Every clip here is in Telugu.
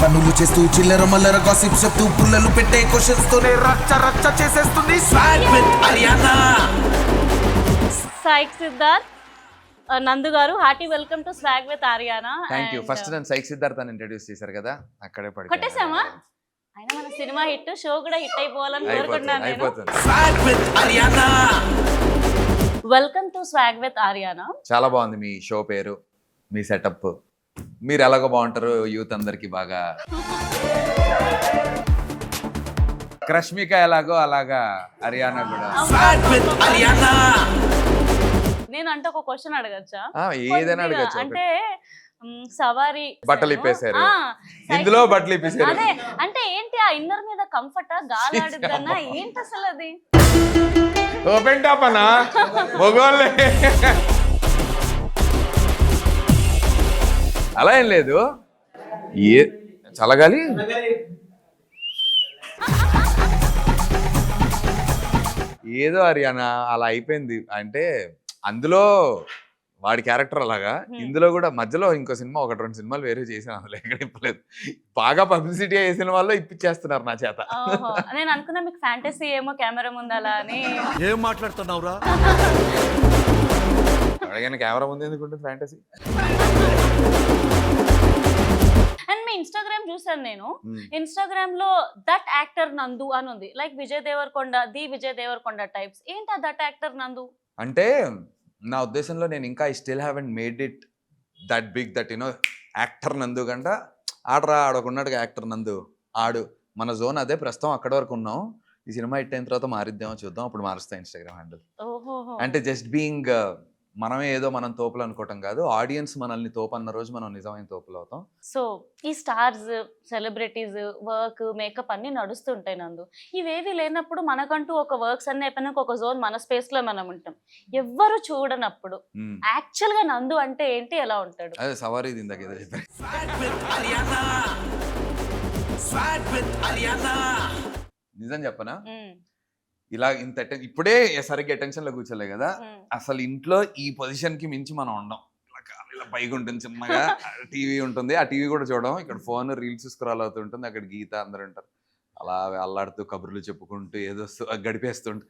పనులు చేస్తూ చిల్లర మల్లర గాసిప్ చెప్తూ పుల్లలు పెట్టే క్వశ్చన్స్ తోనే రచ్చ రచ్చ చేసేస్తుంది swag with Ariyana. Psych Siddharth నందు గారు, hearty welcome to swag with Ariyana. Thank you. First నేను సైక్ సిద్ధార్థ్ అని ఇంట్రడ్యూస్ చేశారు కదా, అక్కడే పడి కొట్టేసామా? అయినా మన సినిమా హిట్, షో కూడా హిట్ అయిపోవాలని కోరుకుంటున్నాను నేను. Swag with Ariyana. Welcome to swag with Ariyana. చాలా బాగుంది మీ షో పేరు, మీ సెటప్. మీరు ఎలాగో బాగుంటారు, యూత్ అందరికి బాగా. రష్మిక ఎలాగో అలాగా ఆర్యానా కూడా. Swag with Ariyana. నేను అంటే ఒక క్వశ్చన్ అడగచ్చా? ఏదైనా అడగచ్చు. అంటే సవారీ బట్టలు ఇప్పేశారు, ఇందులో బట్టలు ఇప్పేశారు. అదే అంటే ఏంటి, ఆ ఇన్నర్ మీద కంఫర్టా, గాలాడుద్దన్నా ఏంటి అసలు అది? ఓపెన్ టాప్ అన్నా మొగోళ్ళే. అలా ఏం లేదు, ఏ చల్లగాలి. ఏదో ఆర్యానా అలా అయిపోయింది. అంటే అందులో వాడి క్యారెక్టర్ అలాగా, ఇందులో కూడా మధ్యలో ఇంకో సినిమా, 1-2 సినిమాలు వేరే చేసాను, అందులో ఎక్కడ ఇప్పలేదు. బాగా పబ్లిసిటీ అయ్యే సినిమాల్లో ఇప్పించేస్తున్నారు నా చేత. నేను అనుకున్నా మీకు ఫ్యాంటసీ ఏమో కెమెరా ముందలా అని. ఏం మాట్లాడుతున్నావురా? అడిగిన కెమెరా ముందు ఎందుకుంటుంది ఫ్యాంటసీ? అండ్ మీ ఇన్స్టాగ్రామ్ చూసాను నేను. ఇన్స్టాగ్రామ్ లో దట్ యాక్టర్ నందు అని ఉంది, like Vijay Deverakonda, the Vijay Deverakonda types. ఏంటి ఆ దట్ యాక్టర్ నందు అంటే? నా ఉద్దేశంలో నేను ఇంకా I still haven't made it that big that you know actor Nandu కంట ఆడరా ఆడకున్నాడు యాక్టర్ నందు ఆడు. మన జోన్ అదే, ప్రస్తుతం అక్కడ వరకు ఉన్నాం. ఈ సినిమా హిట్ అయిన తర్వాత మారిద్దామో చూద్దాం, అప్పుడు మారుస్తాం ఇన్స్టాగ్రామ్ హ్యాండిల్. అంటే జస్ట్ బీయింగ్ మనమే ఏదో మనం తోపులు అనుకోవటం కాదు, ఆడియన్స్ మనల్ని తోపు అన్న రోజు మనం నిజమైన తోపులు అవుతాం. సో ఈ స్టార్స్, సెలబ్రిటీస్ వర్క్, మేకప్ అన్ని నడుస్తుంటాయి నందు. ఇవేవి లేనప్పుడు మనకంటూ ఒక వర్క్స్ అన్ని అయిపోయినాక ఒక జోన్ మన స్పేస్ లో మనం ఉంటాం, ఎవ్వరు చూడనప్పుడు యాక్చువల్ గా నందు అంటే ఏంటి, ఎలా ఉంటాడు? అదే సవారీ ఇందాక ఏదో చెప్పారు. నిజం చెప్పనా, ఇలా ఇంత ఇప్పుడే సరిగ్గా అటెన్షన్ లో కూర్చోలే కదా, అసలు ఇంట్లో ఈ పొజిషన్ కి మించి మనం ఉండం. ఇలా పైకి ఉంటుంది, చిన్నగా టీవీ ఉంటుంది, ఆ టీవీ కూడా చూడడం, ఇక్కడ ఫోన్ రీల్స్ స్క్రాల్ అవుతుంటుంది, అక్కడ గీత అందరు ఉంటారు, అలా అల్లాడుతూ కబుర్లు చెప్పుకుంటూ ఏదో గడిపేస్తుంటాం.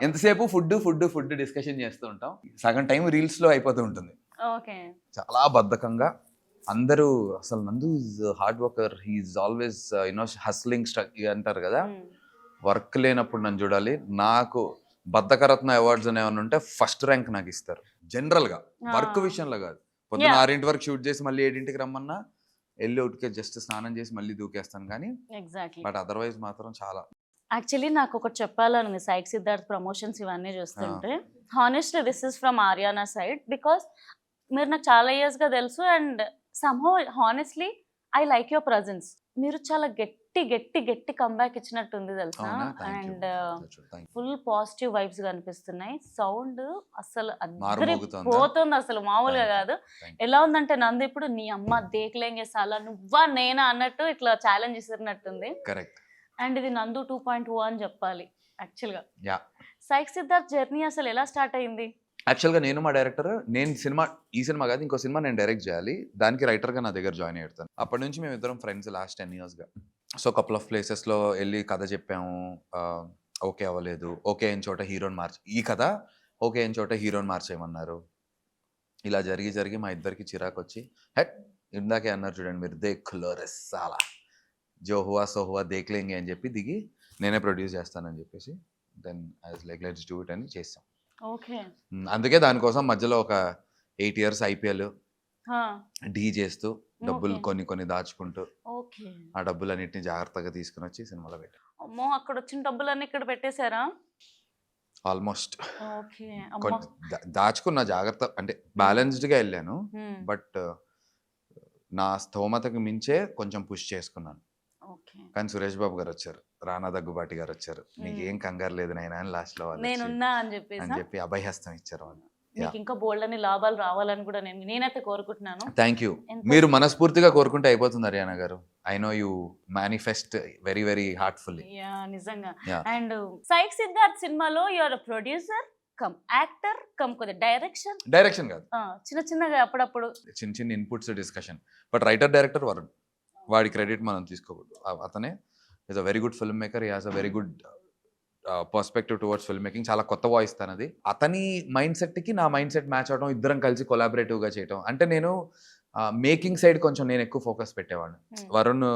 ఎంతసేపు ఫుడ్ ఫుడ్ ఫుడ్ డిస్కషన్ చేస్తూ ఉంటాం, సగం టైం రీల్స్ లో అయిపోతూ ఉంటుంది. చాలా బద్ధకంగా అందరూ. అసలు Nandu is hard worker, he's always you know hustling అంటారు కదా. వర్క్ లేనప్పుడు నన్ను చూడాలి. నాకు బద్ధకరత్న అవార్డ్స్ అని ఏమైనా ఉంటే ఫస్ట్ ర్యాంక్ నాకు ఇస్తారు, జనరల్ గా వర్క్ విషయంలో కాదు. పొద్దున్న 6 వరకు షూట్ చేసి మళ్ళీ 7 రమ్మన్నా వెళ్ళి ఒకటికే జస్ట్ స్నానం చేసి మళ్ళీ దూకేస్తాను, కానీ బట్ అదర్వైజ్ మాత్రం చాలా. యాక్చువల్లీ నాకు ఒకటి చెప్పాలని, సైక్ సిద్ధార్థ్ ప్రమోషన్స్ ఇవన్నీ చూస్తుంటే, honestly this is from Ariyana side, because మీరు నాకు చాలా ఇయర్స్ గా తెలుసు, and somehow honestly I like your presence. మీరు చాలా గట్టి గట్టి గట్టి కంబ్యాక్ ఇచ్చినట్టుంది తెలుసా, అండ్ ఫుల్ పాజిటివ్ వైబ్స్ కనిపిస్తున్నాయి. సౌండ్ అసలు పోతుంది, అసలు మామూలుగా కాదు. ఎలా ఉందంటే నందు ఇప్పుడు నీ అమ్మ దేకలేంగే సాలా నువ్వా నేనా అన్నట్టు ఇట్లా ఛాలెంజ్ ఇస్తున్నట్టుంది. అండ్ ఇది నందు 2.0 అని చెప్పాలి యాక్చువల్ గా. సైక్ సిద్ధార్థ్ జర్నీ అసలు ఎలా స్టార్ట్ అయింది? యాక్చువల్గా నేను మా డైరెక్టర్, నేను ఈ సినిమా కాదు ఇంకో సినిమా నేను డైరెక్ట్ చేయాలి, దానికి రైటర్గా నా దగ్గర జాయిన్ అయ్యాను. అప్పటి నుంచి మేము ఇద్దరం ఫ్రెండ్స్ లాస్ట్ 10 yearsగా. సో కపుల్ ఆఫ్ ప్లేసెస్లో వెళ్ళి కథ చెప్పాము, ఓకే అవ్వలేదు, ఓకే అయిన చోట హీరోని ఈ కథ ఓకే అయిన చోట హీరోని మార్చేయమన్నారు. ఇలా జరిగి జరిగి మా ఇద్దరికి చిరాకు వచ్చి, హెట్ ఇందాకే అన్నారు చూడండి మీరు, దేఖ్లో రెస్సాలా జో హువా సో హువా దేఖ్లేంగే అని చెప్పి దిగి నేనే ప్రొడ్యూస్ చేస్తానని చెప్పేసి, then I was like let's do it అని చేస్తాం. అందుకే దానికోసం మధ్యలో ఒక 8 years ఐపీఎల్ డీ చేస్తూ డబ్బులు కొన్ని దాచుకుంటూ ఆ డబ్బులన్నిటిని జాగ్రత్తగా తీసుకుని వచ్చి సినిమాలో పెట్టాం. అమ్మో, అక్కడ వచ్చిన డబ్బులన్నీ ఇక్కడ పెట్టేశారా? ఆల్మోస్ట్ దాచుకున్న జాగ్రత్త, అంటే బ్యాలెన్స్డ్ గా వెళ్ళాను, బట్ నా స్తోమతకు మించే కొంచెం పుష్ చేసుకున్నాను. ఓకే. కానీ సురేష్ బాబు గారు వచ్చారు, రానా దగ్గుబాటి గారు వచ్చారు, నీకేం కంగారు లేదు నాయనా అని లాస్ట్లో వాళ్ళు వచ్చి నేనున్నా అని అని చెప్పి అభయహస్తం ఇచ్చారు వాళ్ళు. మీకు ఇంకా బోల్డ్ అని లాభాలు రావాలని కూడా నేనైతే కోరుకుంటున్నాను. Thank you. మీరు మనస్ఫూర్తిగా కోరుకుంటే అయిపోతుంది హరియానా గారు. I know you manifest very very heartfully. నిజంగా. Yeah. అండ్ సాయి సిద్ధార్థ్ సినిమాలో you're producer cum actor cum కొద్ది డైరెక్షన్ కాదు, చిన్న చిన్నగా అప్పుడప్పుడు చిన్న చిన్న inputs discussion. But writer director Varun, వాడి క్రెడిట్ మనం తీసుకోకూడదు. అతనే is a very good film maker, he has a very good perspective towards film making. చాలా కొత్త వాయిస్ తనది. అతని మైండ్ సెట్కి నా మైండ్ సెట్ మ్యాచ్ అవడం, ఇద్దరం కలిసి కొలాబరేటివ్గా చేయడం. అంటే నేను మేకింగ్ సైడ్ కొంచెం నేను ఎక్కువ ఫోకస్ పెట్టేవాడిని. Varun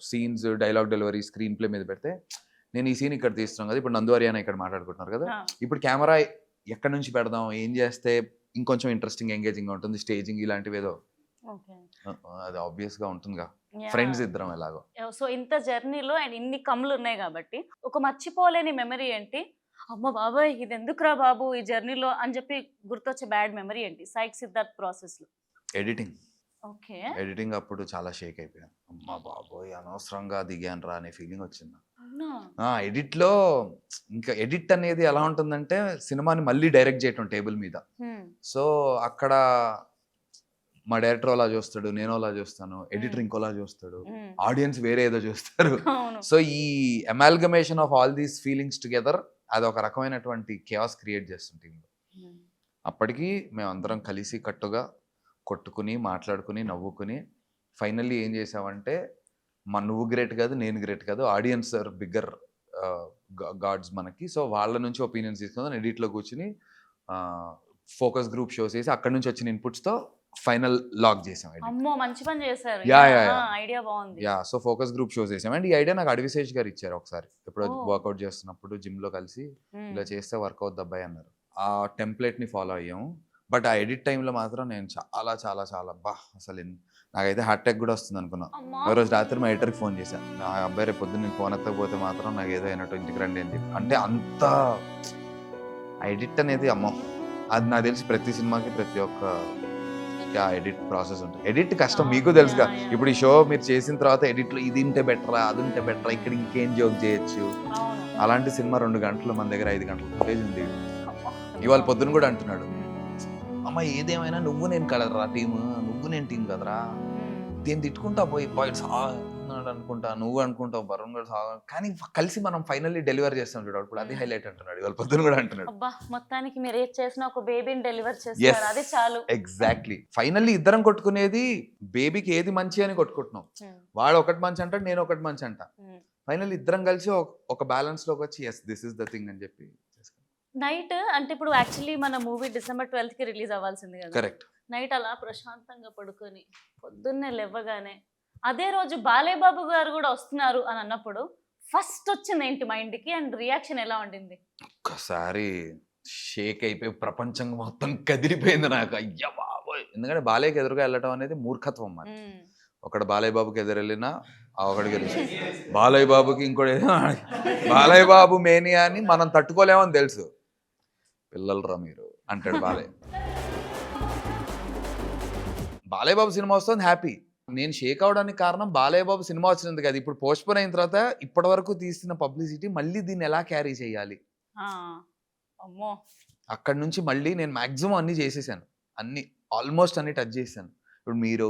scenes, dialogue delivery, screen play మీద పెడితే నేను ఈ సీన్ ఇక్కడ తీస్తున్నాం కదా, ఇప్పుడు నందు హరియానా ఇక్కడ మాట్లాడుకుంటున్నారు కదా, ఇప్పుడు కెమెరా ఎక్కడి నుంచి పెడదాం, ఏం చేస్తే ఇంకొంచెం ఇంట్రెస్టింగ్ ఎంగేజింగ్ ఉంటుంది, స్టేజింగ్ ఇలాంటివి ఏదో అది ఆబ్వియస్ గా ఉంటుందిగా. ఫ్రెండ్స్ ఇద్దరం ఎలాగో. సో ఇంత జర్నీలో అండ్ ఇన్ని కమ్ములు ఉన్నాయి కాబట్టి ఒక మర్చిపోలేని మెమరీ ఏంటి? అమ్మ బాబాయ్ ఇది ఎందుకురా బాబు ఈ జర్నీలో అని చెప్పి గుర్తొచ్చే బ్యాడ్ మెమరీ ఏంటి సాయి సిద్ధార్థ్ ప్రాసెస్ లో? ఎడిటింగ్. ఓకే. ఎడిటింగ్ అప్పుడు చాలా షేక్ అయిపోయాను. అమ్మ బాబోయ్ అనవసరంగా దిగాను రా అనే ఫీలింగ్ వచ్చింది. ఎడిట్ లో ఇంకా ఎడిట్ అనేది ఎలా ఉంటుందంటే సినిమాని మళ్ళీ డైరెక్ట్ చేయటం టేబుల్ మీద. సో అక్కడ మా డైరెక్టర్ అలా చూస్తాడు, నేను అలా చూస్తాను, ఎడిటర్ ఇంకోలా చూస్తాడు, ఆడియన్స్ వేరే ఏదో చూస్తారు. సో ఈ amalgamation of all these feelings together అది ఒక రకమైనటువంటి కేయాస్ క్రియేట్ చేస్తుంటుంది. అప్పటికి మేమందరం కలిసి కట్టుగా కొట్టుకుని మాట్లాడుకుని నవ్వుకుని ఫైనల్లీ ఏం చేసామంటే నువ్వు గ్రేట్ కాదు, నేను గ్రేట్ కాదు, ఆడియన్స్ ఆర్ బిగ్గర్ గాడ్స్ మనకి. సో వాళ్ళ నుంచి ఒపీనియన్స్ తీసుకుందాం, ఎడిట్లో కూర్చుని ఫోకస్ గ్రూప్ షోస్ చేసి అక్కడ నుంచి వచ్చిన ఇన్పుట్స్తో ఫైనల్ లాక్ చేసాం. అమ్మో మంచి పని చేశారు. ఐడియా బాగుంది. సో ఫోకస్ గ్రూప్ షోస్ చేసాం. అండ్ ఈ ఐడియా నాకు అడవిశేష్ గారు ఇచ్చారు ఒకసారి, ఎప్పుడో వర్కౌట్ చేస్తున్నప్పుడు జిమ్ లో కలిసి ఇలా చేస్తే వర్క్ అవుతుంది అబ్బాయి అన్నారు. ఆ టెంప్లెట్ ని ఫాలో అయ్యాము. బట్ ఆ ఎడిట్ టైంలో మాత్రం నేను చాలా చాలా చాలా అసలు నాకైతే హార్ట్ అటాక్ కూడా వస్తుంది అనుకున్నా. ఒక రోజు రాత్రి మా ఎడిటర్కి ఫోన్ చేశాను, నా అబ్బాయి రేపు పొద్దున్న నేను ఫోన్ ఎత్తకపోతే మాత్రం నాకు ఏదో అయినట్టు ఇంటికి రండి అని చెప్పి. అంటే అంత ఆ ఎడిట్ అనేది అమ్మో, అది నాకు తెలిసి ప్రతి సినిమాకి ప్రతి ఒక్క ఎడిట్ ప్రాసెస్ ఉంటుంది. ఎడిట్ కష్టం మీకు తెలుసుగా. ఇప్పుడు ఈ షో మీరు చేసిన తర్వాత ఎడిట్లో ఇది ఉంటే బెటరా, అది ఉంటే బెటరా, ఇక్కడ ఇంకేం జోక్ చేయొచ్చు. అలాంటి సినిమా 2 గంటలు మన దగ్గర 5 గంటల ఫుటేజ్ ఉంది. ఇవాళ పొద్దున కూడా అంటున్నాడు, అమ్మ ఏదేమైనా నువ్వు నేను కదరా టీము, నువ్వు నేను టీం కదరా, దీన్ని తిట్టుకుంటా పోయి అనుకుంటా, నువ్వు అనుకుంటావు వరుణ్ గారు కానీ కలిసి మనం ఫైనల్లీ డెలివర్ చేస్తాం చూడ, ఇప్పుడు అది హైలైట్ అంటున్నాడు. ఇవాళ పొద్దున కూడా అంటున్నాడు, మొత్తానికి మీరు ఏది చేసినా ఒక బేబీని డెలివర్ చేస్తారు, అది చాలు. ఎగ్జాక్ట్లీ. ఫైనల్లీ ఇద్దరం కొట్టుకునేది బేబీకి ఏది మంచి అని కొట్టుకుంటున్నాం. వాడు ఒకటి మంచి అంటాడు, నేను ఒకటి మంచి అంట. ఫైనల్లీ ఇద్దరం కలిసి ఒక బ్యాలెన్స్ లోకి వచ్చి yes this is the thing అని చెప్పి నైట్. అంటే ఇప్పుడు యాక్చువల్లీ మన మూవీ December 12th కి రిలీజ్ అవ్వాల్సింది కదా. కరెక్ట్. నైట్ అలా ప్రశాంతంగా పడుకొని పొద్దున్నే లేవగానే అదే రోజు బాలయ్య బాబు గారు కూడా వస్తున్నారు అని అన్నప్పుడు ఫస్ట్ వచ్చింది ఏంటి మైండ్కి అండ్ రియాక్షన్ ఎలా ఉండింది? ఒక్కసారి షేక్ అయిపోయి ప్రపంచం మొత్తం కదిలిపోయింది నాకు. అయ్యా బాబోయ్, ఎందుకంటే బాలయ్యకి ఎదురుగా వెళ్ళటం అనేది మూర్ఖత్వం మరి. ఒకడు బాలయ్య బాబుకి ఎదురు వెళ్ళినా ఒకడికి తెలుసు, బాలయ్య బాబుకి ఇంకోటి బాలయ్య బాబు మేనియా అని మనం తట్టుకోలేమని తెలుసు. పిల్లలరా మీరు అంటాడు బాలయ్య. బాలయ్య బాబు సినిమా వస్తుంది హ్యాపీ. నేను షేక్ అవడానికి కారణం బాలయ్య బాబు సినిమా వచ్చినందు కదా. ఇప్పుడు పోస్ట్పోన్ అయిన తర్వాత ఇప్పటి వరకు తీసిన పబ్లిసిటీ మళ్ళీ దీన్ని ఎలా క్యారీ చేయాలి, అక్కడి నుంచి మళ్ళీ నేను మాక్సిమం అన్ని చేసేసాను, అన్ని ఆల్మోస్ట్ అన్ని టచ్ చేశాను. ఇప్పుడు మీరు,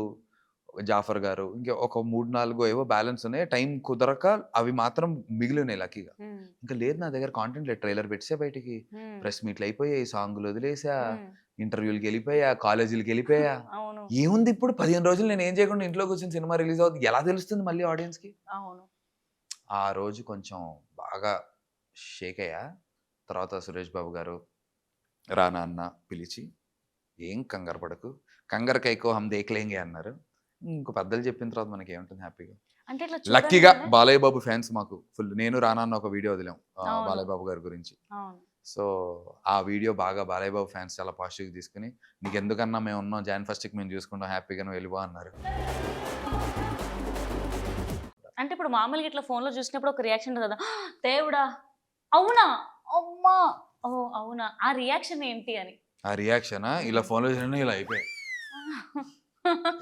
జాఫర్ గారు, ఇంకా ఒక 3-4 ఏవో బ్యాలెన్స్ ఉన్నాయి. టైం కుదరక అవి మాత్రం మిగిలినాయి లక్కీగా. ఇంకా లేదు నా దగ్గర కాంటెంట్ లేదు. ట్రైలర్ పెట్టేసా బయటికి, ప్రెస్ మీట్లు అయిపోయాయి, సాంగ్లు వదిలేసా, ఇంటర్వ్యూలకి వెళ్ళిపోయా, కాలేజీలకి వెళ్ళిపోయా. ఏముంది ఇప్పుడు 15 రోజులు నేను ఏం చేయకుండా ఇంట్లో కూర్చొని సినిమా రిలీజ్ అవుతుంది, ఎలా తెలుస్తుంది మళ్ళీ ఆడియన్స్కి? ఆ రోజు కొంచెం బాగా షేక్ అయ్యా. తర్వాత సురేష్ బాబు గారు, రానా అన్న పిలిచి, ఏం కంగారు పడకు, కంగారు కైకో హమ్ దేఖ్లేంగే అన్నారు. ఇంకో పెద్దలు చెప్పిన తర్వాత మనకి ఏముంటుంది హ్యాపీగా. అంటే లక్కీగా బాలయ్య బాబు ఫ్యాన్స్ మాకు ఫుల్. నేను రానా అన్న ఒక వీడియో వదిలాం బాలయ్య బాబు గారి గురించి. సో ఆ వీడియో బాగా బాలయ్య బాబు ఫ్యాన్స్ చాలా పాజిటివ్గా తీసుకుని, నీకు ఎందుకన్నా మేము ఉన్నాం, Jan 1st మేము చూసుకుంటాం, హ్యాపీగా నువ్వు వెళ్ళిపో అన్నారు. అంటే ఇప్పుడు మామూలుగా ఇట్లా ఫోన్లో చూసినప్పుడు ఒక రియాక్షన్ కదా, దేవుడా అవునా అమ్మా ఓ అవునా, ఆ రియాక్షన్ ఏంటి అని? ఆ రియాక్షన్ ఇలా ఫోన్లో చూసినా ఇలా అయిపోయాయి.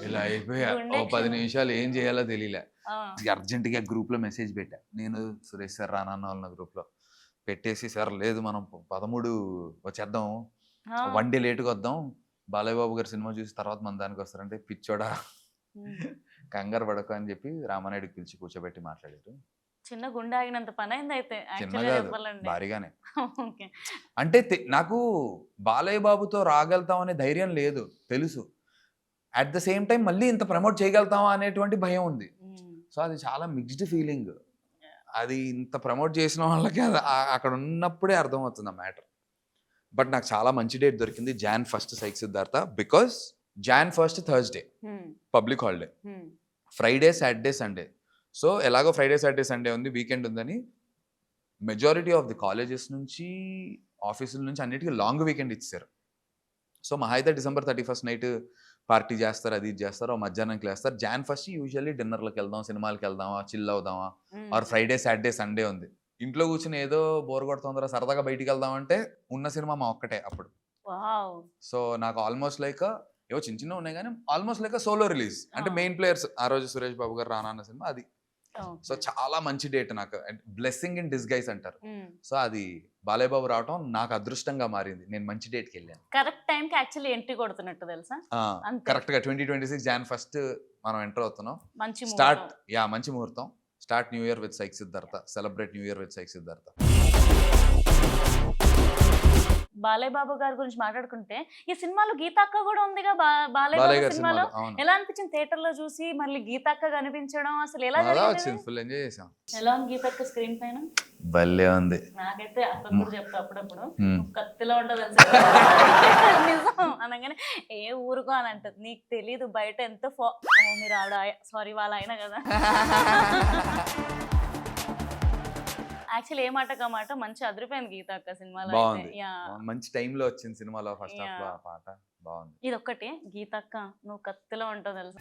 ఇలా అయిపోయా. గుండె ఓ 10 నిమిషాలు ఏం చేయాలో తెలియలే. ఆ, అర్జెంటుగా గ్రూప్లో మెసేజ్ పెట్టా. నేను సురేష్ సార్ రానన్న వాళ్ళ గ్రూప్లో పెట్టేసి, సార్ లేదు మనం 13 వచ్చేద్దాం, ఆ, 1 డే లేట్గా వద్దాం, బాలయ్య బాబు గారు సినిమా చూసి తర్వాత మన దానికి వస్తారంటే, పిచ్చోడా ఉమ్. కంగారు పడకు అని చెప్పి రామానాయుడికి పిలిచి కూర్చోబెట్టి మాట్లాడారు. చిన్న గుండె ఆగినంత పని అయింది అయితే చిన్న యాక్చువల్గా కాదు, చెప్పాలండి. భారీగానే. ఓకే. అంటే నాకు బాలయ్య బాబుతో రాగలుగుతాం అనే ధైర్యం లేదు, తెలుసు. అట్ ద సేమ్ టైం మళ్ళీ ఇంత ప్రమోట్ చేయగలుగుతామా అనేటువంటి భయం ఉంది. సో అది చాలా మిక్స్డ్ ఫీలింగ్. అది ఇంత ప్రమోట్ చేసిన వాళ్ళకి అది అక్కడ ఉన్నప్పుడే అర్థమవుతుంది ఆ మ్యాటర్. బట్ నాకు చాలా మంచి డేట్ దొరికింది, Jan 1 psych Siddhartha. Because Jan 1 Thursday public holiday, Friday Saturday Sunday. So ఎలాగో ఫ్రైడే సాటర్డే సండే ఉంది, వీకెండ్ ఉందని మెజారిటీ ఆఫ్ ది కాలేజెస్ నుంచి, ఆఫీసుల నుంచి అన్నిటికీ లాంగ్ వీకెండ్ ఇచ్చారు. సో మహా అయితే December 31 నైట్ పార్టీ చేస్తారు, అది ఇది చేస్తారు, మధ్యాహ్నంకి లేస్తారు. Jan 1 యూజువల్లీ డిన్నర్లకు వెళ్దాం, సినిమాలకి వెళ్దామా, చిల్ అవుదామా, ఆర్ ఫ్రైడే సాటర్డే సండే ఉంది. ఇంట్లో కూర్చుని ఏదో బోర్ కొడుతుందరా సరదాగా బయటికి వెళ్దామంటే ఉన్న సినిమా మా ఒక్కటే అప్పుడు. వావ్. సో నాకు ఆల్మోస్ట్ లైక్ ఏవో చిన్న చిన్న ఉన్నాయి కానీ ఆల్మోస్ట్ లైక్ సోలో రిలీజ్. అంటే మెయిన్ ప్లేయర్స్ ఆ రోజు సురేష్ బాబు గారు రానా అన్న సినిమా అది. సో చాలా మంచి డేట్ నాకు, బ్లెస్సింగ్ ఇన్ డిస్గైజ్ అంటారు. సో అది బాలయ్య బాబు రావటం నాకు అదృష్టంగా మారింది. నేను మంచి డేట్కి వెళ్ళాను, కరెక్ట్ టైం కి యాక్చువల్లీ ఎంట్రీ కొడుతున్నట్టు తెలుసా. అంతే. కరెక్ట్ గా 2026 Jan 1 మనం ఎంటర్ అవుతున్నాం. మంచి స్టార్ట్ ముహూర్తం. మంచి ముహూర్తం. Start new year with Psych Siddhartha, celebrate new year with Psych Siddhartha. Balayya Babu గారి గురించి మాట్లాడుకుంటే ఈ సినిమాలో గీతాక్క కూడా ఉందిగా, బాలయ్య బాలయ్య బాబు గారి సినిమాలో. సినిమాలో అవును, ఎలా అనిపించింది థియేటర్ లో చూసి మళ్ళీ గీతాక్క కనిపించడం, అసలు ఎలా బాగా జరిగింది వచ్చింది, ఇది? ఫుల్ ఎంజాయ్ చేసాం. ఎలా ఉంది గీతాక్క స్క్రీన్ పైన? భలే ఉంది. నాకైతే అక్కడ కూడా చెప్తా అప్పుడప్పుడు మ్మ్. నువ్వు కత్తిలో ఉండదు నిజం అనగానే ఏ ఊరుకో అని అంటది. నీకు తెలీదు బయట ఎంత మీరు ఆవిడ సారీ వాళ్ళ ఆయన కదా. యాక్చువల్లీ ఏ మాట కా మాట మంచి అదిరిపోయింది గీతాక్క సినిమాలో. బాగుంది, అయితే. యా. మంచి టైంలో వచ్చింది సినిమాలో ఫస్ట్ హాఫ్ లో Yeah. ఆ పాట బాగుంది. ఇది ఒక్కటి గీతక్క నువ్వు కత్తిలో ఉంటావు తెలుసా.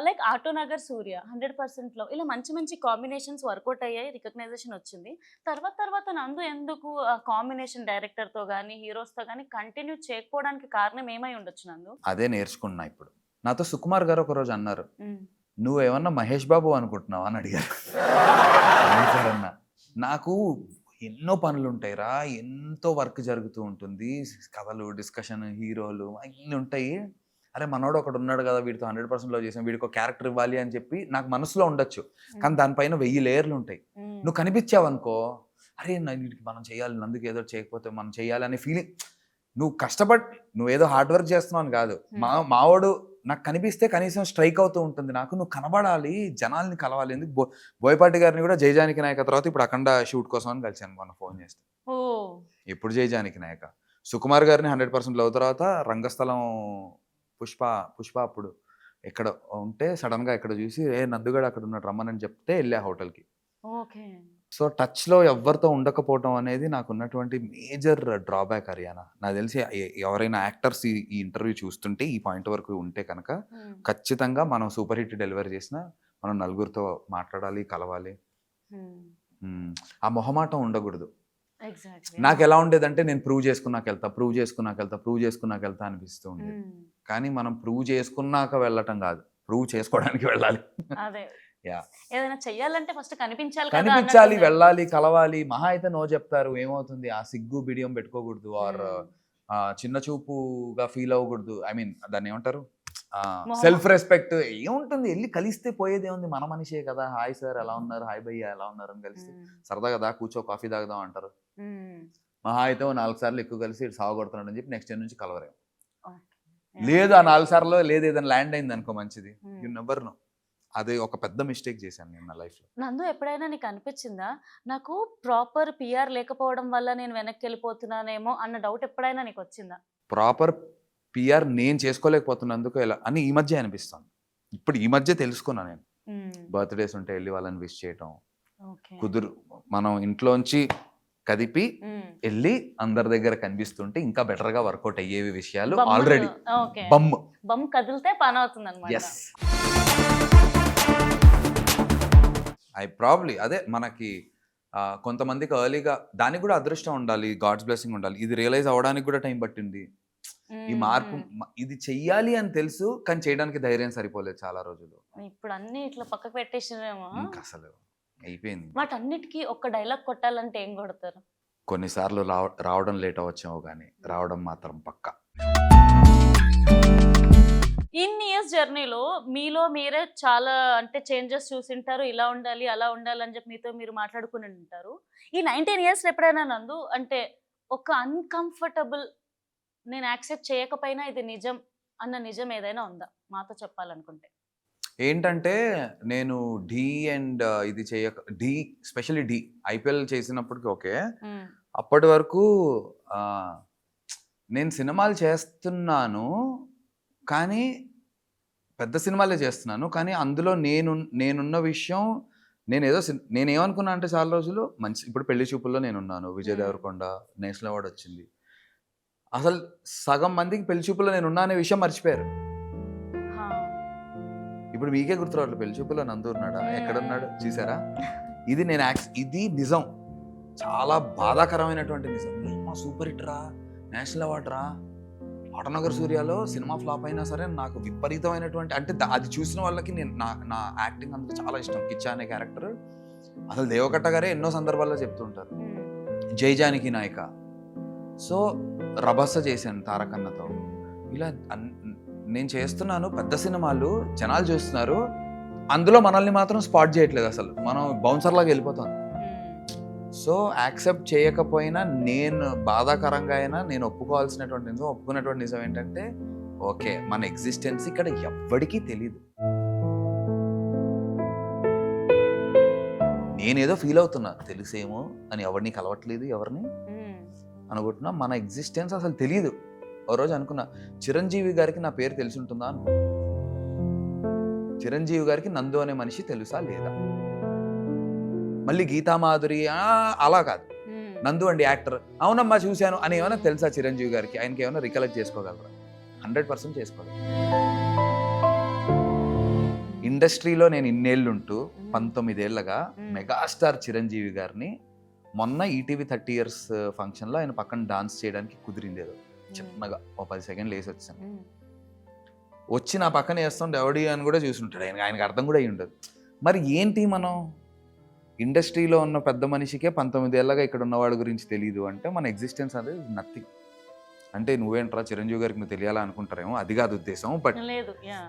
లైక్ ఆటో నగర్, సూర్య 100% లో ఇలా మంచి మంచి కాంబినేషన్స్ వర్కౌట్ అయ్యాయి, రికగ్నైజేషన్ వచ్చింది. తర్వాత నందు ఎందుకు కాంబినేషన్ డైరెక్టర్ తో కానీ హీరోస్ తో కానీ కంటిన్యూ చేయకపోవడానికి కారణం ఏమై ఉండొచ్చు నందు? అదే నేర్చుకున్నా ఇప్పుడు. నాతో సుకుమార్ గారు ఒక రోజు అన్నారు, నువ్వేమన్నా మహేష్ బాబు అనుకుంటున్నావా అని అడిగారు. అవును సార్ అన్న, నాకు ఎన్నో పనులు ఉంటాయిరా, ఎంతో వర్క్ జరుగుతూ ఉంటుంది, కథలు, డిస్కషన్, హీరోలు అన్నీ ఉంటాయి. అరే మనోడు ఒకడు ఉన్నాడు కదా, వీడితో 100% లవ్ చేసాం, వీడికి ఒక క్యారెక్టర్ ఇవ్వాలి అని చెప్పి నాకు మనసులో ఉండొచ్చు. కానీ దానిపైన 1000 లేయర్లు ఉంటాయి. నువ్వు కనిపించావు అనుకో, అరే వీడికి మనం చేయాలి, నందుకు ఏదో చేయకపోతే మనం చేయాలి అనే ఫీలింగ్. నువ్వు కష్టపడి నువ్వు ఏదో హార్డ్ వర్క్ చేస్తున్నావు అని కాదు, మావాడు నాకు కనిపిస్తే కనీసం స్ట్రైక్ అవుతూ ఉంటుంది. నాకు నువ్వు కనబడాలి, జనాల్ని కలవాలి. ఎందుకు బోయపాటి గారిని కూడా జయజానికి నాయక తర్వాత ఇప్పుడు అఖండ షూట్ కోసం అని కలిసాను మొన్న ఫోన్ చేస్తే. ఎప్పుడు జయజానికి నాయక. సుకుమార్ గారిని 100% లవ్ తర్వాత రంగస్థలం పుష్ప అప్పుడు ఎక్కడ ఉంటే సడన్ గా ఇక్కడ చూసి నందుగాడు అక్కడ ఉన్నాడు రమ్మని చెప్తే వెళ్ళా హోటల్కి. సో టచ్ లో ఎవరితో ఉండకపోవటం అనేది నాకు ఉన్నటువంటి మేజర్ డ్రాబ్యాక్ హర్యానా. నాకు తెలిసి ఎవరైనా యాక్టర్స్ ఈ ఇంటర్వ్యూ చూస్తుంటే ఈ పాయింట్ వరకు ఉంటే కనుక ఖచ్చితంగా మనం సూపర్ హిట్ డెలివరీ చేసిన మనం నలుగురితో మాట్లాడాలి, కలవాలి. ఆ మొహమాటం ఉండకూడదు. నాకు ఎలా ఉండేదంటే నేను ప్రూవ్ చేసుకున్నాక వెళ్తా అనిపిస్తూ ఉండేది. కానీ మనం ప్రూవ్ చేసుకున్నాక వెళ్ళటం కాదు, ప్రూవ్ చేసుకోవడానికి వెళ్ళాలి. ఏదైనా చెయ్యాలంటే ఫస్ట్ కనిపించాలి, వెళ్ళాలి, కలవాలి. మహా అయితే నో చెప్తారు, ఏమవుతుంది, ఆ సిగ్గు బిడియం పెట్టుకోకూడదు, ఆర్ చిన్న చూపుగా ఫీల్ అవ్వకూడదు. ఐ మీన్ దాన్ని ఏమంటారు, సెల్ఫ్ రెస్పెక్ట్ ఏముంటుంది. వెళ్ళి కలిస్తే పోయేది ఏముంది, మన మనిషే కదా. హాయ్ సార్ ఎలా ఉన్నారు, హాయ్ భయ్య ఎలా ఉన్నారు అని కలిస్తే సరదాగా దా కూర్చో కాఫీ తాగుదాం అంటారు. మహా అయితే 4 సార్లు ఎక్కువ కలిసి ఇటు సాగుకొడుతున్నాడు అని చెప్పి నెక్స్ట్ డే నుంచి కలవరేం. లేదు ఆ 4 సార్లు లేదు ఏదైనా ల్యాండ్ అయింది అనుకో మంచిది, యు నెవర్ నో. అది ఒక పెద్ద మిస్టేక్ చేశాను నేను నా లైఫ్ లో. నందు ఎప్పుడైనా నీకు అనిపించిందా నాకు ప్రాపర్ పిఆర్ లేకపోవడం వల్ల నేను వెనక్కి వెళ్ళిపోతున్నానేమో అన్న డౌట్ ఎప్పుడైనా నీకు వచ్చిందా? ప్రాపర్ పిఆర్ నేను చేసుకోలేకపోతున్నందుకు ఎలా అని ఈ మధ్య అనిపిస్తాను. ఇప్పుడు ఈ మధ్య తెలుసుకున్నా నేను. బర్త్డేస్ ఉంటే వెళ్ళి వాళ్ళని విష్ చేయటం కుదురు, మనం ఇంట్లోంచి కదిపి వెళ్ళి అందరి దగ్గర కనిపిస్తుంటే ఇంకా బెటర్ గా వర్కౌట్ అయ్యేవి విషయాలు ఆల్రెడీ. బమ్ కదిలితే పని అవుతుంది అన్నమాట. అదే మనకి కొంతమందికి ఎర్లీగా దానికి కూడా అదృష్టం ఉండాలి, గాడ్స్ బ్లెస్సింగ్ ఉండాలి. ఇది రియలైజ్ అవ్వడానికి కూడా టైం పట్టింది. ఈ మార్పు ఇది చెయ్యాలి అని తెలుసు కానీ చేయడానికి ధైర్యం సరిపోలేదు చాలా రోజులు. ఇప్పుడు అన్ని ఇట్లా పక్కకు పెట్టేసినేమో. ఇంకా అసలు అయిపోయింది. వాటన్నిటికీ ఒక డైలాగ్ కొట్టాలంటే ఏం కొడతారు? కొన్నిసార్లు రావడం లేట్ అవ్వచ్చేమో కానీ రావడం మాత్రం పక్కా. ఇన్ని ఇయర్స్ జర్నీలో మీలో మీరే చాలా అంటే చేంజెస్ చూసింటారు. ఇలా ఉండాలి అలా ఉండాలి అని చెప్పి మీతో మీరు మాట్లాడుకుని ఉంటారు. ఈ 19 years ఎప్పుడైనా నందు అంటే ఒక అన్కంఫర్టబుల్, నేను యాక్సెప్ట్ చేయకపోయినా ఇది నిజం అన్న నిజం ఏదైనా ఉందా మాతో చెప్పాలనుకుంటే? ఏంటంటే నేను ఢీ అండ్ ఇది ఢీ స్పెషల్లీ ఢీ IPL చేసినప్పటికి ఓకే. అప్పటి వరకు నేను సినిమాలు చేస్తున్నాను కానీ పెద్ద సినిమాలే చేస్తున్నాను కానీ అందులో నేనున్న విషయం నేనేమనుకున్నా అంటే చాలా రోజులు మంచి ఇప్పుడు పెళ్లి చూపుల్లో నేనున్నాను, విజయ్ దేవరకొండ నేషనల్ అవార్డు వచ్చింది. అసలు సగం మందికి పెళ్లి చూపుల్లో నేనున్నా అనే విషయం మర్చిపోయారు. ఇప్పుడు మీకే గుర్తురావట్లేదు పెళ్లి చూపుల్లో నందు ఉన్నాడా, ఎక్కడున్నాడు చూసారా? ఇది నిజం, చాలా బాధాకరమైనటువంటి నిజం. సూపర్ హిట్ రా, నేషనల్ అవార్డు రా, ఆటనగర్ సూర్యాలో సినిమా ఫ్లాప్ అయినా సరే నాకు విపరీతమైనటువంటి అంటే అది చూసిన వాళ్ళకి నా యాక్టింగ్ అంతా చాలా ఇష్టం. కిచ్చా అనే క్యారెక్టర్ అసలు దేవకట్ట గారే ఎన్నో సందర్భాల్లో చెప్తుంటారు. జై జానకి నాయక, సో రభస చేశాను తారకన్నతో. ఇలా నేను చేస్తున్నాను పెద్ద సినిమాలు, జనాలు చూస్తున్నారు, అందులో మనల్ని మాత్రం స్పాట్ చేయట్లేదు. అసలు మనం బౌన్సర్ లాగా వెళ్ళిపోతాం. సో యాక్సెప్ట్ చేయకపోయినా నేను బాధాకరంగా అయినా నేను ఒప్పుకున్నటువంటి నిజం ఏంటంటే ఓకే మన ఎగ్జిస్టెన్స్ ఇక్కడ ఎవ్వడికి తెలీదు. నేనేదో ఫీల్ అవుతున్నా తెలిసేమో అని, ఎవరిని కలవట్లేదు ఎవరిని అనుకుంటున్నా, మన ఎగ్జిస్టెన్స్ అసలు తెలియదు. ఓ రోజు అనుకున్నా చిరంజీవి గారికి నా పేరు తెలిసి ఉంటుందా అనుకున్నా. చిరంజీవి గారికి నందు అనే మనిషి తెలుసా లేదా? మళ్ళీ గీతామాధురి అలా కాదు, నందు అండి యాక్టర్, అవునమ్మా చూశాను అని ఏమైనా తెలుసా చిరంజీవి గారికి? ఆయనకి ఏమైనా రికలెక్ట్ చేసుకోగలరా? 100% చేసుకోగలరు. ఇండస్ట్రీలో నేను ఇన్నేళ్ళుంటూ 19 ఏళ్ళగా మెగాస్టార్ చిరంజీవి గారిని మొన్న ఈటీవీ 30 years ఫంక్షన్లో ఆయన పక్కన డాన్స్ చేయడానికి కుదిరింది. ఏదో చిన్నగా ఓ 10 seconds వేసి వచ్చాను. వచ్చి నా పక్కన వేస్తుంటే ఎవడి అని కూడా చూసుంటాడు. ఆయనకు అర్థం కూడా అయ్యి ఉండదు. మరి ఏంటి మనం ఇండస్ట్రీలో ఉన్న పెద్ద మనిషికే 19 ఏళ్ళగా ఇక్కడ ఉన్నవాడి గురించి తెలియదు అంటే మన ఎగ్జిస్టెన్స్ అనేది నథింగ్. అంటే నువ్వేంట్రా చిరంజీవి గారికి నువ్వు తెలియాలా అనుకుంటారేమో, అది కాదు ఉద్దేశం. But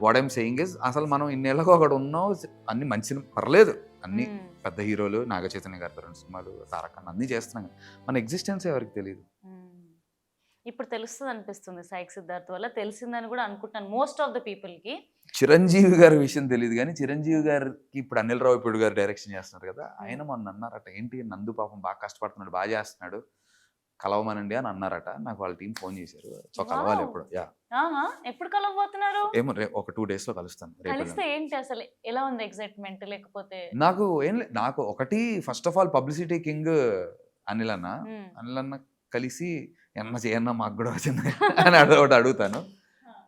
what I'm saying is అసలు మనం ఇన్నేళ్ళగా అక్కడ ఉన్నావు, అన్ని మంచి పర్లేదు, అన్ని పెద్ద హీరోలు, నాగ చైతన్య గారి 2 సినిమాలు, తారకన్న అన్ని చేస్తున్నాం. మన ఎగ్జిస్టెన్స్ ఎవరికి తెలియదు. ఇప్పుడు తెలుస్తుంది అనిపిస్తుంది సాయి సిద్ధార్థ్ వల్ల, తెలిసిందని కూడా అనుకుంటాను మోస్ట్ ఆఫ్ ద పీపుల్కి. చిరంజీవి గారి విషయం తెలియదు కానీ చిరంజీవి గారికి ఇప్పుడు అనిల్ రావిపూడి గారు డైరెక్షన్ చేస్తున్నారు కదా, ఆయన మొన్న అన్నారట ఏంటి నందు పాపం బాగా కష్టపడుతున్నాడు, బాగా చేస్తున్నాడు, కలవమనండి అని అన్నారట. నాకు వాళ్ళ టీం ఫోన్ చేశారు. సో కలవాలి ఎప్పుడు. ఎప్పుడు కలవబోతున్నారు? ఏమో ఒక 2 days లో కలుస్తాను. కలిస్తే ఏంటి అసలు ఎలా ఉంది ఎక్సైట్మెంట్? లేకపోతే నాకు ఒకటి first of all publicity king Anil అన్న కలిసి ఏమన్నా చేయన్నా మాకు కూడా వచ్చింది అని ఒకటి అడుగుతాను.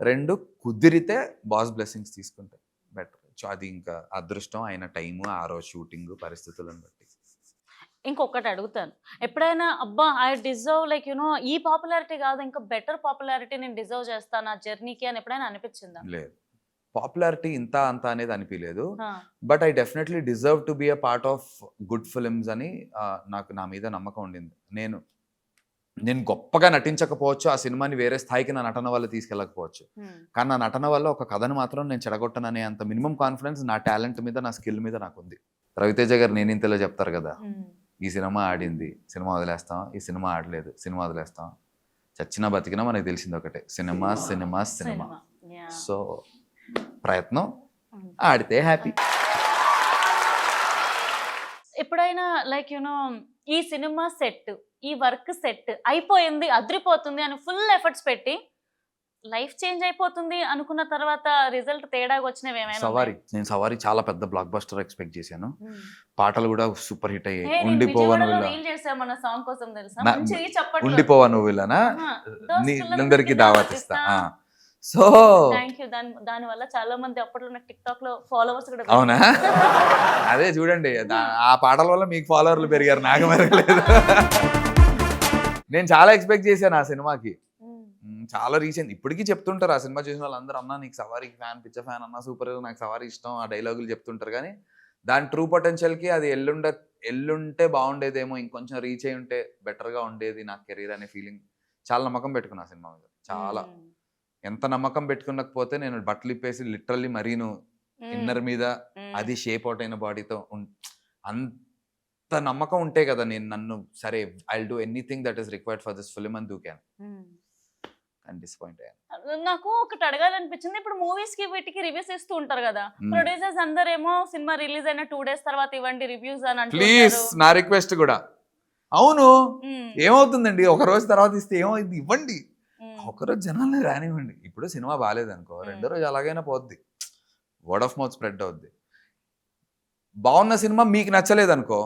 2 కుదిరితే బాస్ బ్లెస్సింగ్స్ తీసుకుంటే బెటర్. అది ఇంకా అదృష్టం, ఆయన టైము, ఆ రోజు షూటింగ్ పరిస్థితులను బట్టి. ఇంకొకటి అడుగుతాను, ఎప్పుడైనా అబ్బా ఐ డిజర్వ్ లైక్ యునో ఈ పాపులారిటీ కాదు ఇంకా బెటర్ పాపులారిటీ నేను డిజర్వ్ చేస్తాను ఆ జర్నీకి అని ఎప్పుడైనా అనిపించిందా? లేదు, పాపులారిటీ ఇంత అంత అనేది అనిపించలేదు. But I definitely deserve to be a part of good films అని నాకు నా మీద నమ్మకం ఉండింది. నేను గొప్పగా నటించకపోవచ్చు, ఆ సినిమాని వేరే స్థాయికి నా నటన వల్ల తీసుకెళ్ళకపోవచ్చు, కానీ నా నటన వల్ల ఒక కథను మాత్రం నేను చెడగొట్టననే అంత మినిమం కాన్ఫిడెన్స్ నా టాలెంట్ మీద, నా స్కిల్ మీద నాకు ఉంది. రవితేజ గారు నేను ఇంతలో చెప్తారు కదా, ఈ సినిమా ఆడింది, సినిమా వదిలేస్తాం, ఈ సినిమా ఆడలేదు, సినిమా వదిలేస్తాం, చచ్చినా బతికినా మనకు తెలిసింది ఒకటే, సినిమా సినిమా సినిమా. సో ప్రయత్నం, ఆడితే హ్యాపీ. ఎప్పుడైనా లైక్ యునో ఈ సినిమా సెట్, ఈ వర్క్ సెట్ అయిపోయింది, అదిరిపోతుంది అని ఫుల్ ఎఫర్ట్స్ పెట్టి లైఫ్ చేంజ్ అయిపోతుంది అనుకున్న తర్వాత రిజల్ట్ తేడాగా వచ్చినవి ఏమైనా? నేను సవారీ చాలా పెద్ద బ్లాక్ బస్టర్ ఎక్స్పెక్ట్ చేశాను. పాటలు కూడా సూపర్ హిట్ అయ్యాయి. ఉండిపోవా నువ్వు ఇలానా, అందరికి దావత్ ఇస్తా. సో దాని వల్ల చాలా మంది అప్పట్లో టిక్ టాక్ లో ఫాలోవర్స్ కూడా. అవునా? అదే చూడండి, ఆ పాటల వల్ల మీకు ఫాలోవర్లు పెరిగారు, నాకు పెరగలేదు. నేను చాలా ఎక్స్పెక్ట్ చేశాను ఆ సినిమాకి, చాలా రీసెంట్ ఇప్పటికీ చెప్తుంటారు ఆ సినిమా చూసిన వాళ్ళందరూ, అన్న నీకు సవారీ ఫ్యాన్, పిచ్చ ఫ్యాన్ అన్న, సూపర్, నాకు సవారీ ఇష్టం, ఆ డైలాగులు చెప్తుంటారు. కానీ దాని ట్రూ పొటెన్షియల్కి అది ఎల్లుంటే బాగుండేదేమో, ఇంకొంచెం రీచ్ అయి ఉంటే బెటర్గా ఉండేది నా కెరీర్ అనే ఫీలింగ్ చాలా నమ్మకం పెట్టుకున్నా ఆ సినిమా మీద. చాలా ఎంత నమ్మకం పెట్టుకున్నకపోతే నేను బట్టలు ఇప్పేసి లిటరల్లీ మరీను ఇన్నర్ మీద అది షేప్ అవుట్ అయిన బాడీతో అంత నమ్మకం ఉంటే కదా నేను నన్ను సరే I do anything that is required for this film అని దూకాను. అండ్ డిసప్పాయింట్ అయ్యాను. నాకు ఒకటి అడగాలనిపించింది, ఇప్పుడు మూవీస్ కి వీటికి రివ్యూస్ ఇస్తూ ఉంటారు కదా, ప్రొడ్యూసర్స్ అందరేమో సినిమా రిలీజ్ అయిన 2 days తర్వాత ఇవ్వండి రివ్యూస్ అని అంటారు. ప్లీజ్ నా రిక్వెస్ట్ కూడా. అవును, ఏమవుతుందండి ఒక రోజు తర్వాత ఇస్తే ఏమైంది, ఇవ్వండి. ఒకరోజు జనాల్ని రానివ్వండి. ఇప్పుడు సినిమా బాగాలేదనుకో, రెండో రోజు అలాగైనా పోద్ది, వర్డ్ ఆఫ్ మౌత్ స్ప్రెడ్ అవుద్ది. బాగున్న సినిమా మీకు నచ్చలేదనుకో,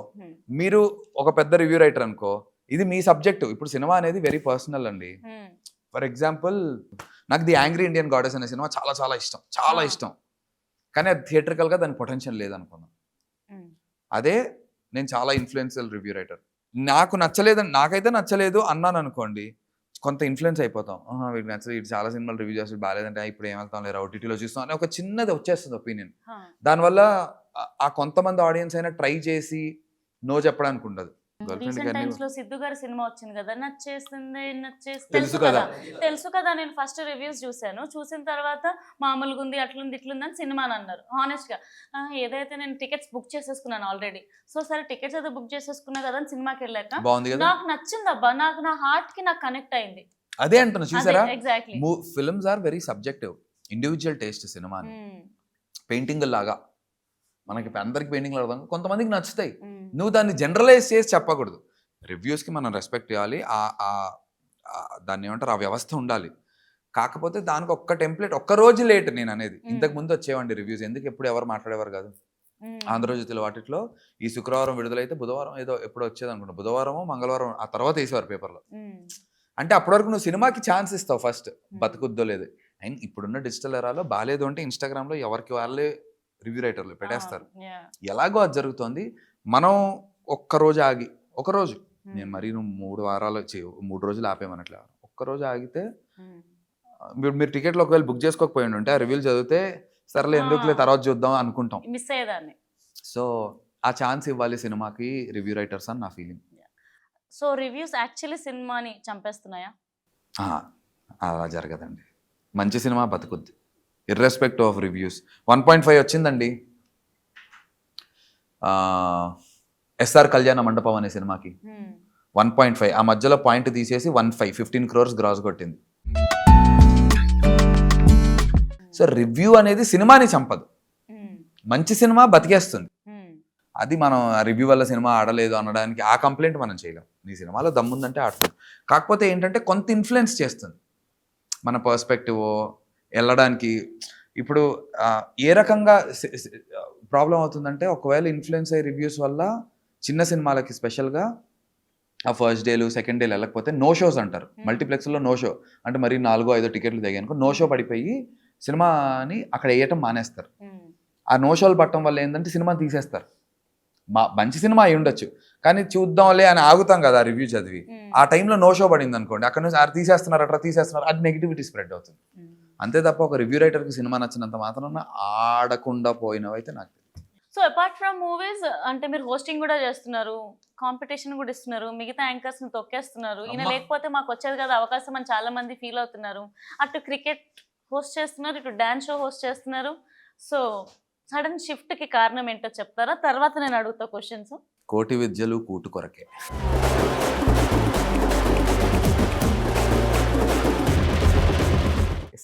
మీరు ఒక పెద్ద రివ్యూ రైటర్ అనుకో, ఇది మీ సబ్జెక్టు. ఇప్పుడు సినిమా అనేది వెరీ పర్సనల్ అండి. ఫర్ ఎగ్జాంపుల్ నాకు ది యాంగ్రీ ఇండియన్ గాడెస్ అనే సినిమా చాలా చాలా ఇష్టం, చాలా ఇష్టం. కానీ అది థియేట్రికల్గా దాని పొటెన్షియల్ లేదనుకున్నాను. అదే నేను చాలా ఇన్ఫ్లుయెన్షియల్ రివ్యూ రైటర్. నాకు నచ్చలేదని, నాకైతే నచ్చలేదు అన్నాను అనుకోండి, కొంత ఇన్ఫ్లుయెన్స్ అయిపోతాం. వీడికి నచ్చలేదు, ఇది చాలా సినిమాలు రివ్యూ చేస్తే బాగాలేదంటే ఇప్పుడు ఏమవుతాం లేదా ఓటీటీలో చూస్తాం అని ఒక చిన్నది వచ్చేస్తుంది ఒపీనియన్. దానివల్ల ఆ కొంతమంది ఆడియన్స్ అయినా ట్రై చేసి నో చెప్పడానికి ఉండదు. రీసెంట్ టైమ్స్ లో సిద్ధు గారి సినిమా వచ్చింది కదా, నచ్చేసింది తెలుసు కదా. తెలుసు కదా, నేను ఫస్ట్ రివ్యూస్ చూసాను, చూసిన తర్వాత మామూలుగా ఉంది, అట్లుంది ఇట్లుంది అని సినిమా అని అన్నారు. హానెస్ట్ గా ఏదైతే నేను టికెట్స్ బుక్ చేసేసుకున్నాను ఆల్రెడీ, సో సరే టికెట్స్ అయితే బుక్ చేసేసుకున్నా కదా అని సినిమాకి వెళ్ళాక నాకు నచ్చింది అబ్బా, నాకు నా హార్ట్ కి నాకు కనెక్ట్ అయింది. అదే అంటున్నా, చూసారా, exactly films are very subjective, individual taste. సినిమా పెయింటింగ్ లాగా మనకి అందరికి పెయింటింగ్ అర్థం, కొంతమందికి నచ్చుతాయి. నువ్వు దాన్ని జనరలైజ్ చేసి చెప్పకూడదు. రివ్యూస్కి మనం రెస్పెక్ట్ ఇవ్వాలి, దాన్ని ఏమంటారు, ఆ వ్యవస్థ ఉండాలి. కాకపోతే దానికి ఒక్క టెంప్లెట్, ఒక్క రోజు లేట్ నేను అనేది. ఇంతకు ముందు వచ్చేవండి రివ్యూస్, ఎందుకు ఎప్పుడు ఎవరు మాట్లాడేవారు కాదు. ఆంధ్రజ్యోతిలో వాటిలో ఈ శుక్రవారం విడుదలైతే బుధవారం ఏదో ఎప్పుడు వచ్చేది అనుకుంటా, బుధవారమో మంగళవారం ఆ తర్వాత వేసేవారు పేపర్లో. అంటే అప్పటి వరకు నువ్వు సినిమాకి ఛాన్స్ ఇస్తావు ఫస్ట్, బతుకుద్దో లేదు. అండ్ ఇప్పుడున్న డిజిటల్ ఎరాలో బాగాలేదు అంటే ఇన్స్టాగ్రామ్లో ఎవరికి వాళ్ళే రివ్యూ రైటర్లు పెట్టేస్తారు. ఎలాగో అది జరుగుతుంది. మనం ఒక్కరోజు ఆగి, ఒకరోజు నేను మరీ నువ్వు 3 రోజులు ఆపేమన్నట్లే, ఒక్కరోజు ఆగితే మీరు టికెట్లు ఒకవేళ బుక్ చేసుకోకపోయి ఉంటే ఆ రివ్యూలు చదివితే సర్లే ఎందుకులే తర్వాత చూద్దాం అనుకుంటాం, మిస్ అయ్యేదాన్ని. సో ఆ ఛాన్స్ ఇవ్వాలి సినిమాకి రివ్యూ రైటర్స్ అని నా ఫీలింగ్. సో రివ్యూస్ యాక్చువల్లీ సినిమాని చంపేస్తున్నాయా? అలా జరగదండి. మంచి సినిమా బతుకుద్ది ఇర్రెస్పెక్టివ్ ఆఫ్ రివ్యూస్. 1.5 వచ్చిందండి ఎస్ఆర్ కళ్యాణ మండపం అనే సినిమాకి. 1.5 ఆ మధ్యలో పాయింట్ తీసేసి 15 crores గ్రాస్ కొట్టింది. సో రివ్యూ అనేది సినిమాని చంపదు, మంచి సినిమా బతికేస్తుంది. అది మనం రివ్యూ వల్ల సినిమా ఆడలేదు అనడానికి ఆ కంప్లైంట్ మనం చేయలేం. నీ సినిమాలో దమ్ముందంటే ఆడుతుంది. కాకపోతే ఏంటంటే కొంత ఇన్ఫ్లుయెన్స్ చేస్తుంది మన పర్స్పెక్టివ్ వెళ్ళడానికి. ఇప్పుడు ఏ రకంగా ప్రాబ్లం అవుతుందంటే, ఒకవేళ ఇన్ఫ్లుయెన్స్ అయ్యే రివ్యూస్ వల్ల చిన్న సినిమాలకి స్పెషల్గా ఆ ఫస్ట్ డేలు సెకండ్ డేలు వెళ్ళకపోతే నో షోస్ అంటారు. మల్టీప్లెక్స్లో నో షో అంటే మరి 4-5 టికెట్లు దిగానుకో నో షో పడిపోయి సినిమాని అక్కడ వేయటం మానేస్తారు. ఆ నో షోలు పట్టడం వల్ల ఏంటంటే సినిమా తీసేస్తారు. మంచి సినిమా అయి ఉండొచ్చు కానీ చూద్దాంలే అని ఆగుతాం కదా రివ్యూ చదివి. ఆ టైంలో నో షో పడింది అనుకోండి, అక్కడ నుంచి తీసేస్తున్నారు అట్లా తీసేస్తున్నారు, అది నెగిటివిటీ స్ప్రెడ్ అవుతుంది. అంతే తప్ప ఒక రివ్యూ రైటర్కి సినిమా నచ్చినంత మాత్రాన ఆడకుండా పోయినవైతే నాకు. సో అపార్ట్ ఫ్రమ్ మూవీస్ అంటే మీరు హోస్టింగ్ కూడా చేస్తున్నారు, కాంపిటీషన్ కూడా ఇస్తున్నారు, మిగతా యాంకర్స్ని తొక్కేస్తున్నారు. ఈయన లేకపోతే మాకు వచ్చేది కదా అవకాశం అని చాలా మంది ఫీల్ అవుతున్నారు. అటు క్రికెట్ హోస్ట్ చేస్తున్నారు, ఇటు డాన్స్ షో హోస్ట్ చేస్తున్నారు. సో సడన్ షిఫ్ట్కి కారణం ఏంటో చెప్తారా? తర్వాత నేను అడుగుతా క్వశ్చన్స్. కోటి విద్యలు కూటు కొరకే.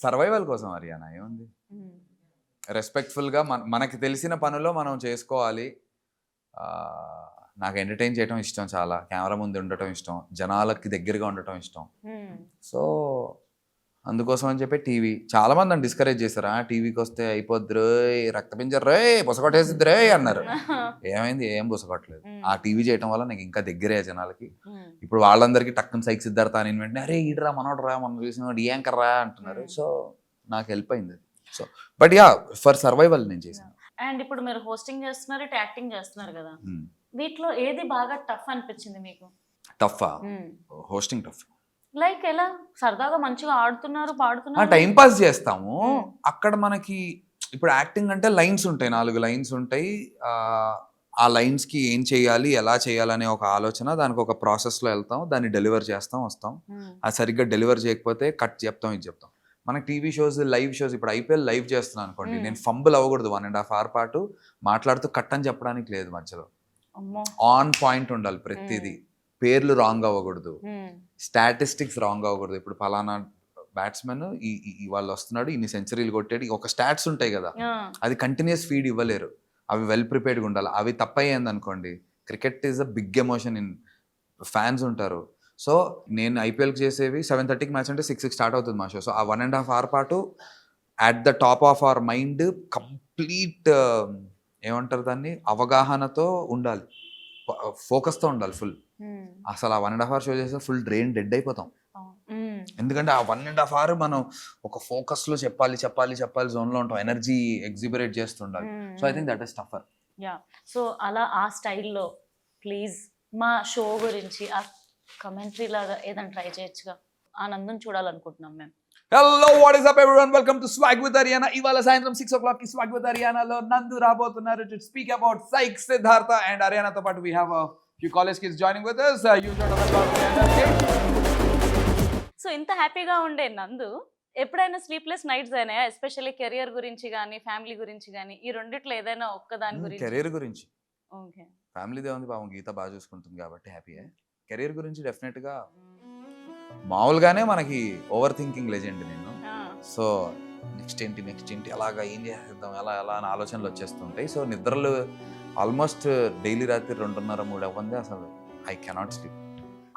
సర్వైవల్ కోసం హరియానా ఏముంది, రెస్పెక్ట్ఫుల్గా మనకి తెలిసిన పనుల్లో మనం చేసుకోవాలి. నాకు ఎంటర్టైన్ చేయడం ఇష్టం, చాలా కెమెరా ముందు ఉండటం ఇష్టం, జనాలకి దగ్గరగా ఉండటం ఇష్టం. సో అందుకోసం అని చెప్పి టీవీ చాలా మంది నన్ను డిస్కరేజ్ చేశారు. టీవీకి వస్తే అయిపోద్ది రోయ్, రక్తపింజర్ రోయ్, బుసకొట్టేసిద్ది రోయ్ అన్నారు. ఏమైంది, ఏం బుసకొట్టలేదు. ఆ టీవీ చేయడం వల్ల నాకు ఇంకా దగ్గరే జనాలకి. ఇప్పుడు వాళ్ళందరికీ టక్కున సైక్ సిద్ధార్థ అని వెంటనే అరే ఈడరా మనోడరా మనం చూసిన యాంకర్ రా అంటున్నారు. సో నాకు హెల్ప్ అయింది. So but yeah for survival నేను చేశాను. అండ్ ఇప్పుడు మీరు హోస్టింగ్ చేస్తున్నారు, ఇటు యాక్టింగ్ చేస్తున్నారు కదా, వీటిలో ఏది బాగా టఫ్ అనిపించింది మీకు? టఫా? Hosting tough. లైక్ ఎలా సరదాగా మంచిగా ఆడుతున్నారు పాడుతున్నారు టైం పాస్ చేస్తాము. Hmm. అక్కడ మనకి ఇప్పుడు యాక్టింగ్ అంటే లైన్స్ ఉంటాయి, 4 లైన్స్ ఉంటాయి. ఆ లైన్స్ కి ఏం చేయాలి, ఎలా చేయాలనే ఒక ఆలోచన, దానికి ఒక ప్రాసెస్ లో వెళ్తాం, దాన్ని డెలివర్ చేస్తాం, వస్తాం. అది సరిగ్గా డెలివర్ చేయకపోతే కట్ చెప్తాం, ఇది చెప్తాం. మనకి టీవీ షోస్, లైవ్ షోస్, ఇప్పుడు ఐపీఎల్ లైవ్ చేస్తున్నాను అనుకోండి, నేను ఫంబుల్ అవ్వకూడదు 1.5 hour పాటు, మాట్లాడుతూ కట్ అని చెప్పడానికి లేదు, మధ్యలో అమ్మో ఆన్ పాయింట్ ఉండాలి ప్రతిదీ. పేర్లు రాంగ్ అవ్వకూడదు, స్టాటిస్టిక్స్ రాంగ్ అవ్వకూడదు. ఇప్పుడు పలానా బ్యాట్స్మెన్ వాళ్ళు వస్తున్నాడు, ఇన్ని సెంచరీలు కొట్టాడు, ఒక స్టాట్స్ ఉంటాయి కదా, అది కంటిన్యూస్ ఫీడ్ ఇవ్వలేరు, అవి వెల్ ప్రిపేర్డ్గా ఉండాలి. అవి తప్పయ్యింది అనుకోండి, cricket is a big emotion in fans ఉంటారు. సో నేను ఐపీఎల్కి చేసేవి 7:30కి మ్యాచ్ అంటే 6కి స్టార్ట్ అవుతుంది మా షో. సో ఆ 1.5 hour పాటు at the top of our mind complete ఏమంటారు దాన్ని, అవగాహనతో ఉండాలి, ఫోకస్తో ఉండాలి ఫుల్. అసలు ఆ 1.5 hour షో చేస్తే ఫుల్ డ్రెయిన్ డెడ్ అయిపోతాం. ఎందుకంటే ఆ 1.5 hour మనం ఒక ఫోకస్లో చెప్పాలి జోన్లో ఉంటాం, ఎనర్జీ ఎగ్జిబరేట్ చేస్తుండాలి. So I think that is tougher. Yeah, so అలా ఆ స్టైల్లో ప్లీజ్ మా షో గురించి ఆ కమెంటరీ లాగా ఏదైనా ట్రై చేయొచ్చుగా, ఆ నందుని చూడాలనుకుంటున్నాం మేము. Hello, what is up everyone, welcome to swag with Haryana. ఇవాళ సాయంత్రం 6 o'clock కి స్వాగ్ విత్ హరియానాలో నందు రాబోతున్నారు to speak about Psych Siddhartha and హరియానాతో పాటు we have few college kids joining with us. So ఇంత హ్యాపీగా ఉండే నందు ఎప్పుడైనా స్లీప్లెస్ నైట్స్ అయినాయా, ఎస్పెషల్లీ కెరియర్ గురించి కానీ ఫ్యామిలీ గురించి కానీ, ఈ రెండిట్లో ఏదైనా ఒక్కదాని గురించి? కెరీర్ గురించి, ఓకే, ఫ్యామిలీదే ఉంది పాపం, గీత బాగా చూసుకుంటుంది కాబట్టి హ్యాపీయే. కెరీర్ గురించి డెఫినెట్గా మామూలుగానే మనకి ఓవర్ థింకింగ్ లెజెండ్ నేను. సో నెక్స్ట్ ఏంటి అలాగా ఏం చేసేద్దాం, ఎలా అని ఆలోచనలు వచ్చేస్తుంటాయి. సో నిద్రలు ఆల్మోస్ట్ డైలీ రాత్రి 2:30-3 అవ్వంది, అసలు ఐ కెనాట్ స్లీప్.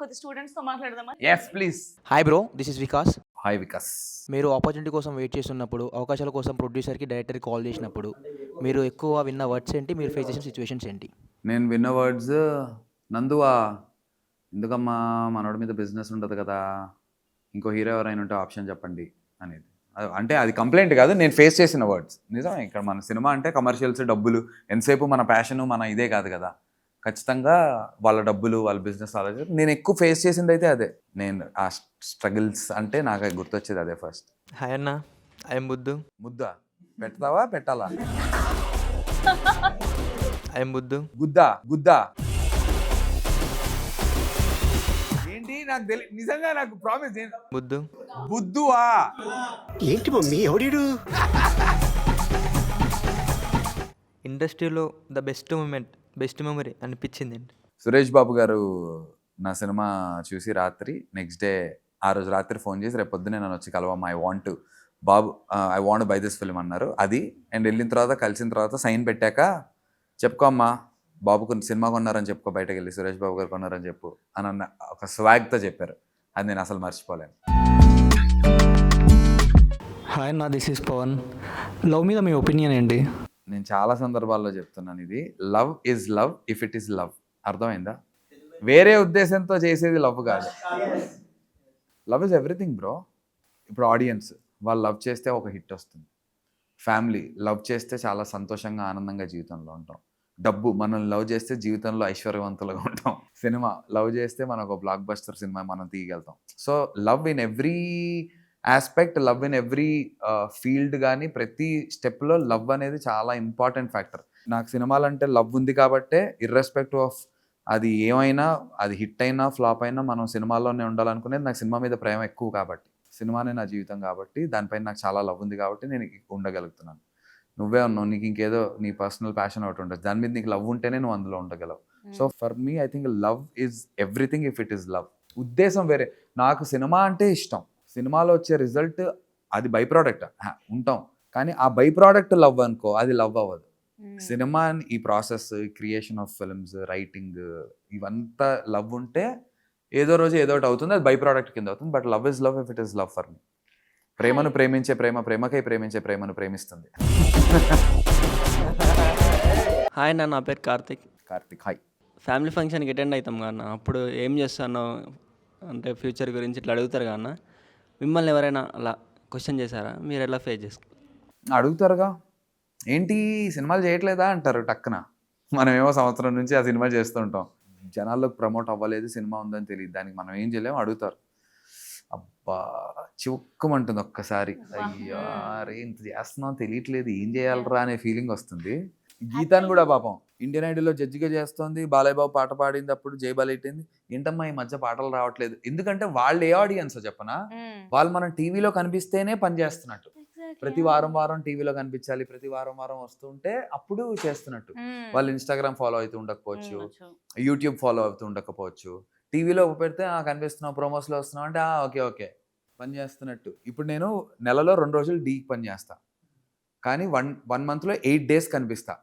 కొద్ది స్టూడెంట్స్తో మాట్లాడదామా? Yes please. Hi bro, this is Vikas. Hi Vikas. మీరు ఆపర్చునిటీ కోసం వెయిట్ చేస్తున్నప్పుడు, అవకాశాల కోసం ప్రొడ్యూసర్కి డైరెక్టర్కి కాల్ చేసినప్పుడు మీరు ఎక్కువ విన్న వర్డ్స్ ఏంటి, మీరు ఫేస్ చేసిన సిచ్యువేషన్స్ ఏంటి? నేను విన్న వర్డ్స్, నందువా ఎందుకమ్మా మనోడి మీద బిజినెస్ ఉండదు కదా, ఇంకో హీరో ఎవరైనా ఉంటే ఆప్షన్ చెప్పండి అనేది. అంటే అది కంప్లైంట్ కాదు, నేను ఫేస్ చేసిన వర్డ్స్. నిజం, ఇక్కడ మన సినిమా అంటే కమర్షియల్స్, డబ్బులు, ఎంతసేపు మన ప్యాషన్ మన ఇదే కాదు కదా, ఖచ్చితంగా వాళ్ళ డబ్బులు, వాళ్ళ బిజినెస్ ఆలోచన. నేను ఎక్కువ ఫేస్ చేసింది అయితే అదే. నేను ఆ స్ట్రగుల్స్ అంటే నాకు గుర్తొచ్చేది అదే ఫస్ట్. హాయ్ అన్న, ఐఎమ్ బుద్ధు. ముద్దా పెడతావా, పెట్టాలా? ఐఎమ్ బుద్ధు. గుద్దా ఏంటి నాకు తెలియదు నిజంగా, నాకు ప్రామిస్. బుద్ధువా ఏంటి మమ్మీ ఎవడీడు? ఇండస్ట్రీలో the best moment, best memory అనిపించింది ఏంటి? సురేష్ బాబు గారు నా సినిమా చూసి రాత్రి నెక్స్ట్ డే, ఆ రోజు రాత్రి ఫోన్ చేసి రేపు పొద్దునే నన్ను వచ్చి కలవమ్మా, I want buy this film అన్నారు. అది అండ్ వెళ్ళిన తర్వాత, కలిసిన తర్వాత సైన్ పెట్టాక, చెప్పుకో అమ్మా బాబుకు సినిమా కొన్నారని చెప్పుకో, బయటకు వెళ్ళి సురేష్ బాబు గారు కొన్నారని చెప్పు అని అన్న ఒక స్వాగ్తో చెప్పారు. అది నేను అసలు మర్చిపోలేను. హాయ్ అన్న, దిస్ ఈస్ పవన్. లవ్ మీద మీ ఒపీనియన్ ఏంటి? నేను చాలా సందర్భాల్లో చెప్తున్నాను, ఇది love is love if it is love. అర్థమైందా? వేరే ఉద్దేశంతో చేసేది లవ్ కాదు. Love is everything bro. ఇప్పుడు ఆడియన్స్ వాళ్ళు లవ్ చేస్తే ఒక హిట్ వస్తుంది, ఫ్యామిలీ లవ్ చేస్తే చాలా సంతోషంగా ఆనందంగా జీవితంలో ఉంటాం, డబ్బు మనల్ని లవ్ చేస్తే జీవితంలో ఐశ్వర్యవంతులుగా ఉంటాం, సినిమా లవ్ చేస్తే మనం ఒక బ్లాక్ బస్టర్ సినిమా మనం తీయగలుగుతాం. So love in every aspect, love in every field, కానీ ప్రతి స్టెప్లో లవ్ అనేది చాలా ఇంపార్టెంట్ ఫ్యాక్టర్. నాకు సినిమాలంటే లవ్ ఉంది కాబట్టే, ఇర్రెస్పెక్టివ్ ఆఫ్ అది ఏమైనా, అది హిట్ అయినా ఫ్లాప్ అయినా, మనం సినిమాల్లోనే ఉండాలనుకునేది. నాకు సినిమా మీద ప్రేమ ఎక్కువ కాబట్టి, సినిమానే నా జీవితం కాబట్టి, దానిపైన నాకు చాలా లవ్ ఉంది కాబట్టి నేను ఉండగలుగుతున్నాను. నువ్వే ఉన్నావు, నీకు ఇంకేదో నీ పర్సనల్ ప్యాషన్ ఒకటి ఉంటుంది, దాని మీద నీకు లవ్ ఉంటేనే నువ్వు అందులో ఉండగలవు. So for me I think love is everything if it is love. ఉద్దేశం వేరే. నాకు సినిమా అంటే ఇష్టం, సినిమాలో వచ్చే రిజల్ట్ అది బై ప్రోడక్ట్ ఉంటాం, కానీ ఆ బై ప్రోడక్ట్ లవ్ అనుకో, అది లవ్ అవ్వదు. సినిమా ఈ process, creation of films, writing, ఇవంతా లవ్ ఉంటే ఏదో రోజు ఏదో ఒకటి అవుతుంది, అది బై ప్రోడక్ట్ కింద అవుతుంది. But love is love if it is love for me. ప్రేమను ప్రేమించే ప్రేమకై ప్రేమించే ప్రేమను ప్రేమిస్తుంది. హాయ్ అన్న, నా పేరు కార్తిక్. హాయ్. ఫ్యామిలీ ఫంక్షన్కి అటెండ్ అవుతాం కన్నా, అప్పుడు ఏం చేస్తాను అంటే ఫ్యూచర్ గురించి ఇట్లా అడుగుతారు కన్నా, మిమ్మల్ని ఎవరైనా అలా క్వశ్చన్ చేశారా? మీరు ఎలా ఫేస్ చేసుకుంటారు? అడుగుతారుగా, ఏంటి సినిమాలు చేయట్లేదా అంటారు టక్కున. మనమేమో సంవత్సరం నుంచి ఆ సినిమా చేస్తుంటాం, జనాల్లోకి ప్రమోట్ అవ్వలేదు, సినిమా ఉందని తెలియదు, దానికి మనం ఏం చేయలేము, అడుగుతారు. అబ్బా చివుక్కమంటుంది ఒక్కసారి. అయ్యా రే ఇంత చేస్తున్నాం తెలియట్లేదు ఏం చేయాలరా అనే ఫీలింగ్ వస్తుంది. గీతాన్ని కూడా పాపం ఇండియన్ ఐడల్లో జడ్జిగా చేస్తోంది. బాలయ్య బాబు పాట పాడింది అప్పుడు జై బాలైపోయింది. ఏంటమ్మా ఈ మధ్య పాటలు రావట్లేదు. ఎందుకంటే వాళ్ళు ఏ ఆడియన్స్ చెప్పనా, వాళ్ళు మనం టీవీలో కనిపిస్తేనే పని చేస్తున్నట్టు. ప్రతి వారం టీవీలో కనిపించాలి, ప్రతి వారం వస్తుంటే అప్పుడు చేస్తున్నట్టు. వాళ్ళు ఇన్స్టాగ్రామ్ ఫాలో అవుతూ ఉండకపోవచ్చు, యూట్యూబ్ ఫాలో అవుతూ ఉండకపోవచ్చు. టీవీలో పెడితే కనిపిస్తున్నావు, ప్రోమోస్లో వస్తున్నావు అంటే ఓకే పని చేస్తున్నట్టు. ఇప్పుడు నేను నెలలో 2 రోజులు డీకి పని చేస్తా, కానీ వన్ మంత్లో 8 days కనిపిస్తా.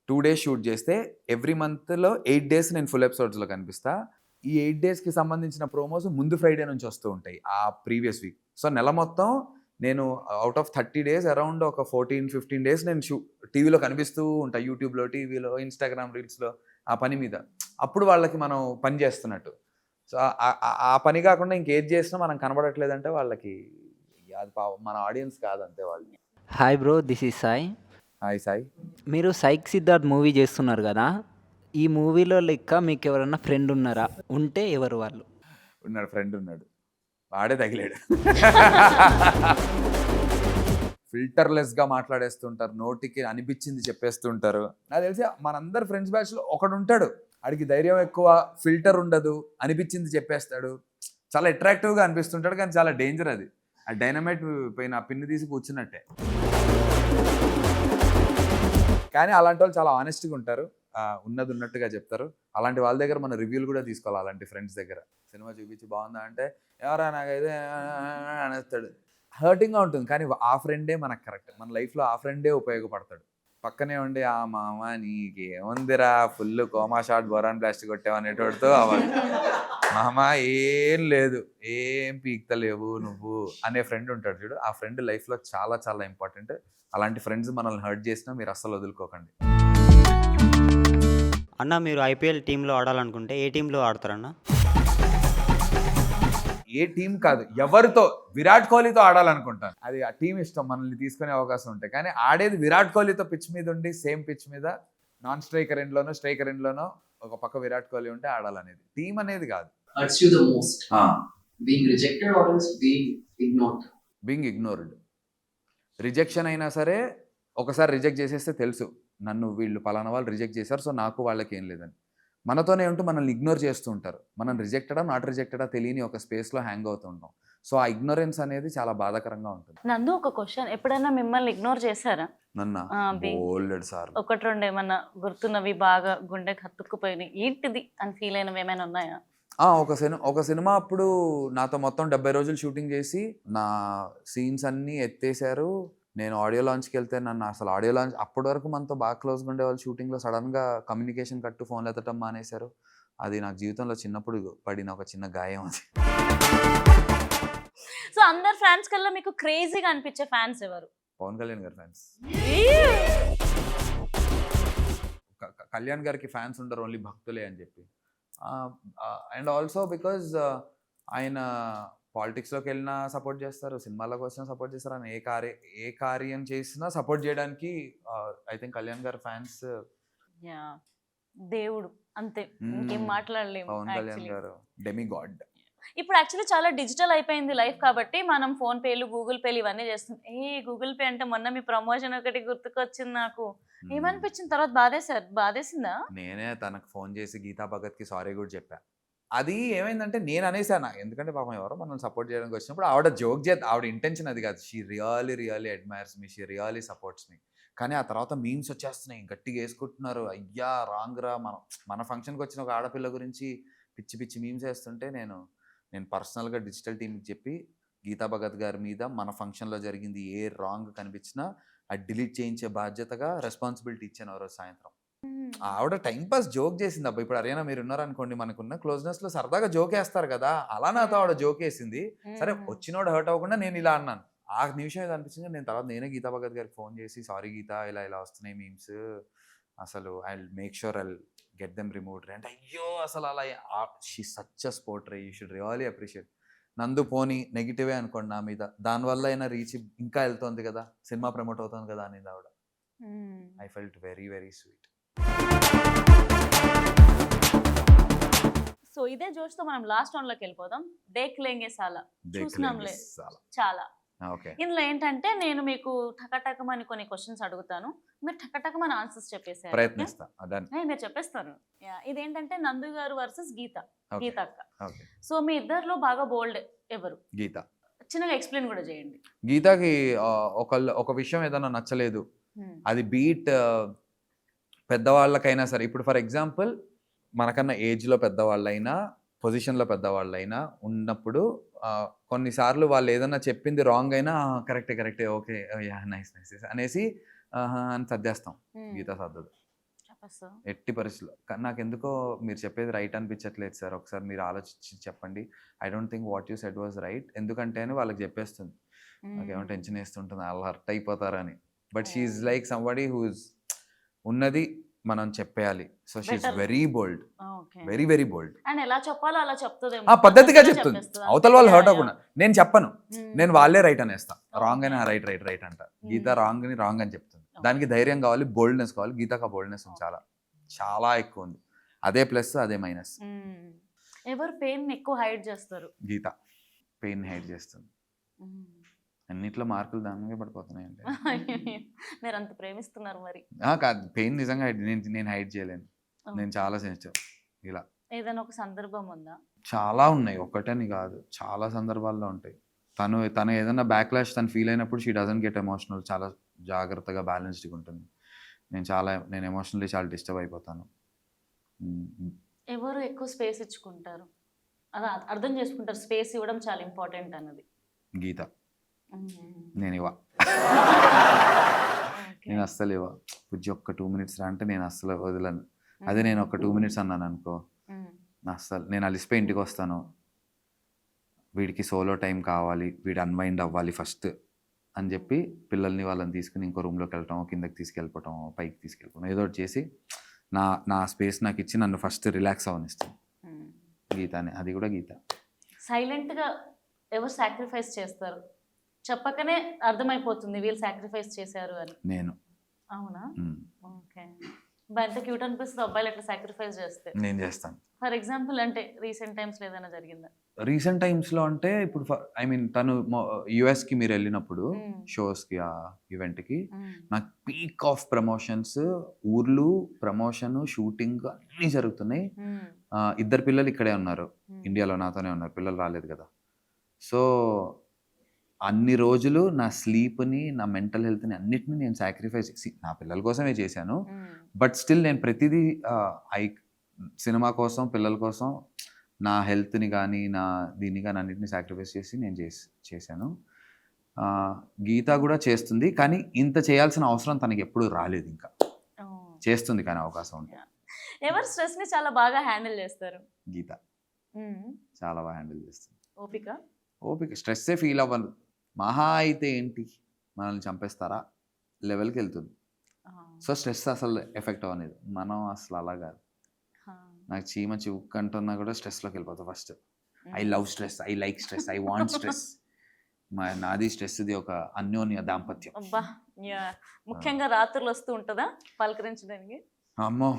2 days షూట్ చేస్తే ఎవ్రీ మంత్లో 8 days నేను ఫుల్ ఎపిసోడ్స్లో కనిపిస్తా. ఈ 8 daysకి సంబంధించిన ప్రోమోస్ ముందు ఫ్రైడే నుంచి వస్తూ ఉంటాయి ఆ ప్రీవియస్ వీక్. సో నెల మొత్తం నేను అవుట్ ఆఫ్ 30 days అరౌండ్ ఒక 14-15 days నేను టీవీలో కనిపిస్తూ ఉంటా, యూట్యూబ్లో, టీవీలో, ఇన్స్టాగ్రామ్ రీల్స్లో ఆ పని మీద. అప్పుడు వాళ్ళకి మనం పని చేస్తున్నట్టు. సో ఆ పని కాకుండా ఇంకేది చేసినా మనం కనబడట్లేదంటే వాళ్ళకి అది మన ఆడియన్స్ కాదంతే వాళ్ళు. Hi bro, this is Sai. Hi Sai. మీరు సైక్ సిద్ధార్థ్ మూవీ చేస్తున్నారు కదా, ఈ మూవీలో లెక్క మీకు ఎవరన్నా ఫ్రెండ్ ఉన్నారా? ఉంటే ఎవరు వాళ్ళు? ఉన్నాడు, ఫ్రెండ్ ఉన్నాడు, వాడే తగిలాడు. ఫిల్టర్లెస్గా మాట్లాడేస్తుంటారు, నోటికి అనిపించింది చెప్పేస్తుంటారు. నాకు తెలిసి మనందరు ఫ్రెండ్స్ బ్యాచ్లో ఒకడు ఉంటాడు, ఆడికి ధైర్యం ఎక్కువ, ఫిల్టర్ ఉండదు, అనిపించింది చెప్పేస్తాడు, చాలా అట్రాక్టివ్గా అనిపిస్తుంటాడు, కానీ చాలా డేంజర్ అది. ఆ డైనమైట్ పైన పిన్ని తీసి కూర్చున్నట్టే. కానీ అలాంటి వాళ్ళు చాలా ఆనెస్ట్గా ఉంటారు, ఉన్నది ఉన్నట్టుగా చెప్తారు. అలాంటి వాళ్ళ దగ్గర మన రివ్యూలు కూడా తీసుకోవాలి. అలాంటి ఫ్రెండ్స్ దగ్గర సినిమా చూపించి బాగుందా అంటే ఎవరా నాకైతే అనేస్తాడు, హర్టింగ్గా ఉంటుంది. కానీ ఆ ఫ్రెండే మనకు కరెక్ట్, మన లైఫ్లో ఆ ఫ్రెండే ఉపయోగపడతాడు. పక్కనే ఉండి ఆ మామ నీకేముందిరా full coma shot boron plastic కొట్టావు అనేటోడితో అవ్వాలి. మామ ఏం లేదు, ఏం పీక్తలేవు నువ్వు అనే ఫ్రెండ్ ఉంటాడు చూడు, ఆ ఫ్రెండ్ లైఫ్లో చాలా చాలా ఇంపార్టెంట్. అలాంటి ఫ్రెండ్స్ మనల్ని హర్ట్ చేసినా మీరు అస్సలు వదులుకోకండి. అన్న, మీరు ఐపీఎల్ టీంలో ఆడాలనుకుంటే ఏ టీంలో ఆడతారన్న? ఏ టీం కాదు, ఎవరితో, విరాట్ కోహ్లీతో ఆడాలనుకుంటాను. అది ఆ టీం ఇష్టం, మనల్ని తీసుకునే అవకాశం ఉంటాయి. కానీ ఆడేది విరాట్ కోహ్లీతో పిచ్ మీద ఉండి, సేమ్ పిచ్ మీద నాన్ స్ట్రైకర్ ఎండ్లోనో స్ట్రైకర్ ఎండ్లోనో ఒక పక్క విరాట్ కోహ్లీ ఉంటే ఆడాలనేది. టీం అనేది కాదు. hurts you the most? Being rejected or else being ignored? Being ignored. Rejection అయినా సరే ఒకసారి రిజెక్ట్ చేసేస్తే తెలుసు నన్ను వీళ్ళు పలానా వాళ్ళు రిజెక్ట్ చేశారు, సో నాకు వాళ్ళకి ఏం లేదని. మనతోనే ఉంటూ మనల్ని ఇగ్నోర్ చేస్తూ ఉంటారు. మనం రిజెక్టెడా నాట్ రిజెక్టెడా తెలియని ఒక స్పేస్లో హ్యాంగ్ అవుతూ ఉంటాం. సో ఆ ఇగ్నోరెన్స్ అనేది చాలా బాధాకరంగా ఉంటుంది. నందు, ఒక క్వశ్చన్, ఎప్పుడైనా మిమ్మల్ని ఇగ్నోర్ చేశారా? నన్ను బోల్డెడ్ సార్. 1-2 ఏమన్నా గుర్తున్నవి, బాగా గుండెకి హత్తుకుపోయినాయి, ఏంటిది అని ఫీల్ అయినవి ఏమైనా ఉన్నాయా? ఒక సినిమా అప్పుడు నాతో మొత్తం 70 రోజులు షూటింగ్ చేసి నా సీన్స్ అన్నీ ఎత్తేసారు. నేను ఆడియో లాంచ్కి వెళ్తే నన్ను అసలు ఆడియో లాంచ్, అప్పటి వరకు మనతో బాగా క్లోజ్గా ఉండేవాళ్ళు షూటింగ్లో సడన్గా కమ్యూనికేషన్ కట్టు ఫోన్లు ఎత్తటం మానేశారు. అది నాకు జీవితంలో చిన్నప్పుడు పడిన ఒక చిన్న గాయం అది. సో అందరు ఫ్యాన్స్ కల్లా మీకు క్రేజీగా అనిపించే ఫ్యాన్స్ ఎవరు? పవన్ కళ్యాణ్ గారి ఫ్యాన్స్. కళ్యాణ్ గారికి ఫ్యాన్స్ ఉండరు, ఓన్లీ భక్తులే అని చెప్పి. అండ్ ఆల్సో బికాజ్ ఆయన పాలిటిక్స్లోకి వెళ్ళినా సపోర్ట్ చేస్తారు, సినిమాలకు వచ్చినా సపోర్ట్ చేస్తారు. ఆయన ఏ కార్యం చేసినా సపోర్ట్ చేయడానికి ఐ థింక్ కళ్యాణ్ గారి ఫ్యాన్స్ దేవుడు, అంతే, ఇంకేం మాట్లాడలేము. పవన్ కళ్యాణ్ గారు డెమిగాడ్. ఇప్పుడు యాక్చువల్లీ చాలా డిజిటల్ అయిపోయింది లైఫ్, కాబట్టి మనం ఫోన్ పేలు, గూగుల్ పేలు ఇవన్నీ చేస్తున్నాం. గూగుల్ పే అంటే మొన్న మీ ప్రమోషన్ ఒకటి గుర్తుకొచ్చింది నాకు. ఏమనిపించింది తర్వాత? బాధేసిందా? నేనే తనకు ఫోన్ చేసి గీతా భగత్కి సారీ కూడా చెప్పా. అది ఏమైందంటే నేను అనేసాను, ఎందుకంటే పాపం ఎవరో మనల్ని సపోర్ట్ చేయడానికి వచ్చినప్పుడు ఆవిడ జోక్ చేద్దాం, ఆవిడ ఇంటెన్షన్ అది కాదు. She really admires me, she really supports మీ. కానీ ఆ తర్వాత మీమ్స్ వచ్చేస్తున్నాయి, గట్టిగా వేసుకుంటున్నారు. అయ్యా రాంగ్ రా, మన ఫంక్షన్కి వచ్చిన ఒక ఆడపిల్ల గురించి పిచ్చి మీమ్స్ వేస్తుంటే నేను పర్సనల్గా డిజిటల్ టీంకి చెప్పి గీతా భగత్ గారి మీద మన ఫంక్షన్లో జరిగింది ఏ రాంగ్ కనిపించినా అది డిలీట్ చేయించే బాధ్యతగా రెస్పాన్సిబిలిటీ ఇచ్చాను ఆ రోజు సాయంత్రం. ఆవిడ టైంపాస్ జోక్ చేసింది. అబ్బా ఇప్పుడు అరేనా మీరు ఉన్నారనుకోండి, మనకున్న క్లోజ్నెస్లో సరదాగా జోక్ వేస్తారు కదా, అలా నాతో ఆవిడ జోక్ వేసింది. సరే వచ్చినోడు హర్ట్ అవ్వకుండా నేను ఇలా అన్నాను. ఆ నిమిషం ఏదో అనిపించింది. నేను తర్వాత నేనే గీతా భగత్ గారికి ఫోన్ చేసి, సారీ గీత, ఇలా వస్తున్నాయి మీమ్స్, అసలు I make sure I get them removed అంటే, అయ్యో అసలు అలా she such a sport ray, you should really appreciate. నందు పోనీ నెగిటివే అనుకోండి నా మీద, దానివల్ల అయినా రీచ్ ఇంకా వెళ్తుంది కదా, సినిమా ప్రమోట్ అవుతుంది కదా అనేది ఆవిడ. I felt very sweet. So ఇదే జోష్తో మనం లాస్ట్ లోకి వెళ్ళిపోదాం. దేక్ లేంగే సాలా చూసినాంలే చాలా. ఓకే, ఇందులో ఏంటంటే నేను మీకు టకటకమని కొన్ని క్వశ్చన్స్ అడుగుతాను, మీరు టకటకమని ఆన్సర్స్ చెప్పేసారు. ప్రయత్నిస్తా. మీరు చెప్పేస్తారు. ఇదేంటంటే నందు గారు వర్సెస్ గీత అక్క. ఓకే, సో మీ ఇద్దరిలో బాగా బోల్డ్ ఎవరు? గీత. చిన్నగా ఎక్స్ప్లెయిన్ కూడా చేయండి. గీతకి ఒక విషయం ఏదైనా నచ్చలేదు, అది బీట్ పెద్దవాళ్ళకైనా సరే, ఇప్పుడు ఫర్ ఎగ్జాంపుల్ మనకన్నా ఏజ్లో పెద్దవాళ్ళైనా పొజిషన్లో పెద్దవాళ్ళైనా ఉన్నప్పుడు కొన్నిసార్లు వాళ్ళు ఏదన్నా చెప్పింది రాంగ్ అయినా కరెక్టే ఓకే నైస్ అనేసి అని సర్దేస్తాం. గీత సర్దదు ఎట్టి పరిస్థితుల్లో. కానీ నాకు ఎందుకో మీరు చెప్పేది రైట్ అనిపించట్లేదు సార్, ఒకసారి మీరు ఆలోచించి చెప్పండి, I don't think what you said was right, ఎందుకంటే అని వాళ్ళకి చెప్పేస్తుంది. నాకేమో టెన్షన్ వేస్తుంటుంది వాళ్ళు హర్ట్ అయిపోతారని. But she's like somebody who's ఉన్నది మనం చెప్పేయాలి. So she's very bold, very bold. And ఎలా చెప్పాలో అలా చెప్తుంది, పద్ధతిగా చెప్తుంది. అవతల వాళ్ళు హర్ట్ అవ్వకుండా. నేను చెప్పను, నేను వాళ్ళే రైట్ అనేస్తా, రాంగ్ అని రైట్ అంట. గీత రాంగ్ అని రాంగ్ అని చెప్తుంది. దానికి ధైర్యం కావాలి, బోల్డ్నెస్ కావాలి. గీతకు ఆ బోల్డ్నెస్ చాలా ఎక్కువ ఉంది. అదే ప్లస్ అదే మైనస్. ఎవరు పెయిన్ ఎక్కువ హైడ్ చేస్తారు? గీత పెయిన్ హైడ్ చేస్తుంది. అన్నిట్లో మార్కులు దానికే పడిపోతున్నాయి. అంటే మీరు అంత ప్రేమిస్తున్నారు మరి. కాదు, పెయిన్ నిజంగా నేను హైడ్ చేయలేను. నేను చాలా సెన్సిటివ్. ఇలా ఏదైనా ఒక సందర్భం ఉందా? చాలా ఉన్నాయి, ఒక్కటని కాదు, చాలా సందర్భాల్లో ఉంటాయి. తను ఏదైనా బ్యాక్లాష్ తను ఫీల్ అయినప్పుడు షీ డజంట్ గెట్ ఎమోషనల్. చాలా జాగ్రత్తగా బ్యాలెన్స్డ్గా ఉంటుంది. నేను ఎమోషనల్లీ చాలా డిస్టర్బ్ అయిపోతాను. ఎవరు ఎక్కువ స్పేస్ ఇచ్చుకుంటారు, అలా అర్థం చేసుకుంటారు స్పేస్ ఇవ్వడం చాలా ఇంపార్టెంట్ అన్నది? గీత. నేను నేను అస్సలు బుజ్జి ఒక్క 2 minutes రా అంటే నేను అస్సలు వదలను. అదే నేను ఒక 2 minutes అన్నాను అనుకో, అస్సలు నేను అలిసిపోయి ఇంటికి వస్తాను, వీడికి సోలో టైం కావాలి, వీడు అన్వైండ్ అవ్వాలి ఫస్ట్ అని చెప్పి పిల్లల్ని వాళ్ళని తీసుకుని ఇంకో రూమ్లోకి వెళ్ళటం, కిందకి తీసుకెళ్ళిపోవటం, పైకి తీసుకెళ్ళిపోవడం, ఏదో ఒకటి చేసి నా స్పేస్ నాకు ఇచ్చి నన్ను ఫస్ట్ రిలాక్స్ అవ్వనిస్తాను. గీతనే, అది కూడా గీత. సైలెంట్గా ఎవరు సాక్రిఫైస్ చేస్తారు? చెప్పకనే అర్థమైపోతుంది వీళ్ళు సాక్రిఫైస్ చేశారు అని. నేను. అవునా? ఓకే. ఎంత క్యూట్ అనిపిస్తుంది అబ్బాయిలు ఎట్లా సాక్రిఫైస్ చేస్తే. నేను చేస్తాను. ఫర్ ఎగ్జాంపుల్ అంటే రీసెంట్ టైమ్స్లో ఏదైనా జరిగిందా? రీసెంట్ టైమ్స్లో అంటే ఇప్పుడు ఐ మీన్ తను యుఎస్కి మీరు వెళ్ళినప్పుడు షోస్కి, ఆ ఈవెంట్కి, నాకు పీక్ ఆఫ్ ప్రమోషన్స్, ఊర్లు, ప్రమోషన్, షూటింగ్ అన్నీ జరుగుతున్నాయి. 2 పిల్లలు ఇక్కడే ఉన్నారు, ఇండియాలో నాతోనే ఉన్నారు, పిల్లలు రాలేదు కదా. సో అన్ని రోజులు నా స్లీప్ని, నా మెంటల్ హెల్త్ని అన్నిటిని నేను సాక్రిఫైస్ చేసి నా పిల్లల కోసమే చేశాను. బట్ స్టిల్ నేను ప్రతిదీ సినిమా కోసం, పిల్లల కోసం నా హెల్త్ని కానీ నా దీన్ని కానీ అన్నిటిని సాక్రిఫైస్ చేసి నేను చేశాను. గీత కూడా చేస్తుంది, కానీ ఇంత చేయాల్సిన అవసరం తనకి ఎప్పుడు రాలేదు. ఇంకా చేస్తుంది కానీ అవకాశం ఉంది. ఎవరు స్ట్రెస్ని చాలా బాగా హ్యాండిల్ చేస్తారు? గీత చాలా బాగా హ్యాండిల్ చేస్తుంది. ఓపిక స్ట్రెస్సే ఫీల్ అవ్వదు. మహా అయితే ఏంటి, మనల్ని చంపేస్తారా లెవెల్కి వెళ్తుంది. సో స్ట్రెస్ అసలు ఎఫెక్ట్ అవ్వలేదు. మనం అసలు అలా కాదు. నాకు చీమ చివుక్కంటున్నా కూడా స్ట్రెస్లోకి వెళ్ళిపోతా first. I love stress, I like stress, I want stress. నాది స్ట్రెస్ది ఒక అన్యోన్య దాంపత్యం. ముఖ్యంగా రాత్రులు వస్తూ ఉంటుందా పలకరించడానికి? అమ్మో,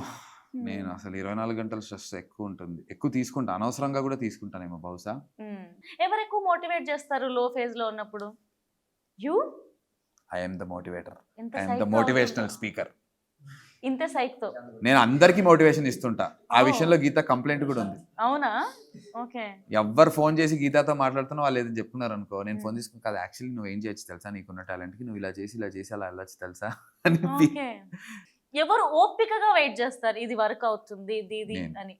నేను అసలు 24 గంటలు స్ట్రెస్ ఎక్కువ ఉంటుంది, ఎక్కువ తీసుకుంటా, అనవసరంగా కూడా తీసుకుంటానేమో బహుశా. ఎవరు ఎక్కువ మోటివేట్ చేస్తారు లో ఫేజ్ లో ఉన్నప్పుడు? You? I am the motivator, I am the motivational speaker. ఇంత సైక్తో నేను అందరికీ మోటివేషన్ ఇస్తుంటా. ఆ విషయంలో గీత కంప్లైంట్ కూడా ఉంది. అవునా? ఓకే. ఎవరు ఫోన్ చేసి గీతతో మాట్లాడుతున్నా వాళ్ళు ఏదో చెప్తున్నారు అనుకో, నేను ఫోన్ తీసుకుని కాదు, యాక్చువల్లీ నువ్వు ఏం చేయొచ్చు తెలుసా, నీకున్న టాలెంట్కి నువ్వు ఇలా చేసి అలా వెళ్ళొచ్చు తెలుసా అని. ఎవరు ఓపికగా వెయిట్ చేస్తారు ఇది వర్క్ అవుతుంది ఇది అని?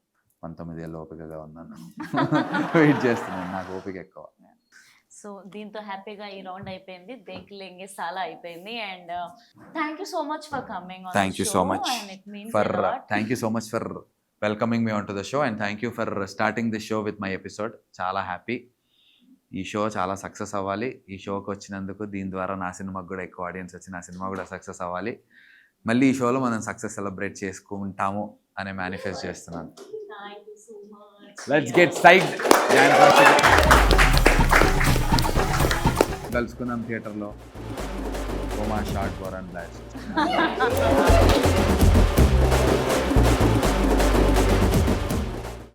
19 ఏళ్ళ ఓపికగా ఉన్నాను, వెయిట్ చేస్తున్నాను, నాకు ఓపిక ఎక్కువ. సో దీంతో హ్యాపీగా ఈ రౌండ్ అయిపోయింది, దేక్ లేంగే సాలా అయిపోయింది. And thank you so much for coming on. Thank you so much for welcoming me on to the show, and thank you for starting the show with my episode. చాలా హ్యాపీ. ఈ షో చాలా సక్సెస్ అవ్వాలి. ఈ షోకి వచ్చినందుకు, దీని ద్వారా నా సినిమాకి కూడా ఎక్కువ ఆడియన్స్ వచ్చి నా సినిమా కూడా సక్సెస్ అవ్వాలి. మళ్ళీ ఈ షోలో మనం సక్సెస్ సెలబ్రేట్ చేసుకుంటాము అనే మేనిఫెస్ట్ చేస్తున్నాను. Let's get side. కలుసుకుందాం థియేటర్లో. ఓమా షార్ట్ ఫర్ అండ్ బ్లాస్ట్.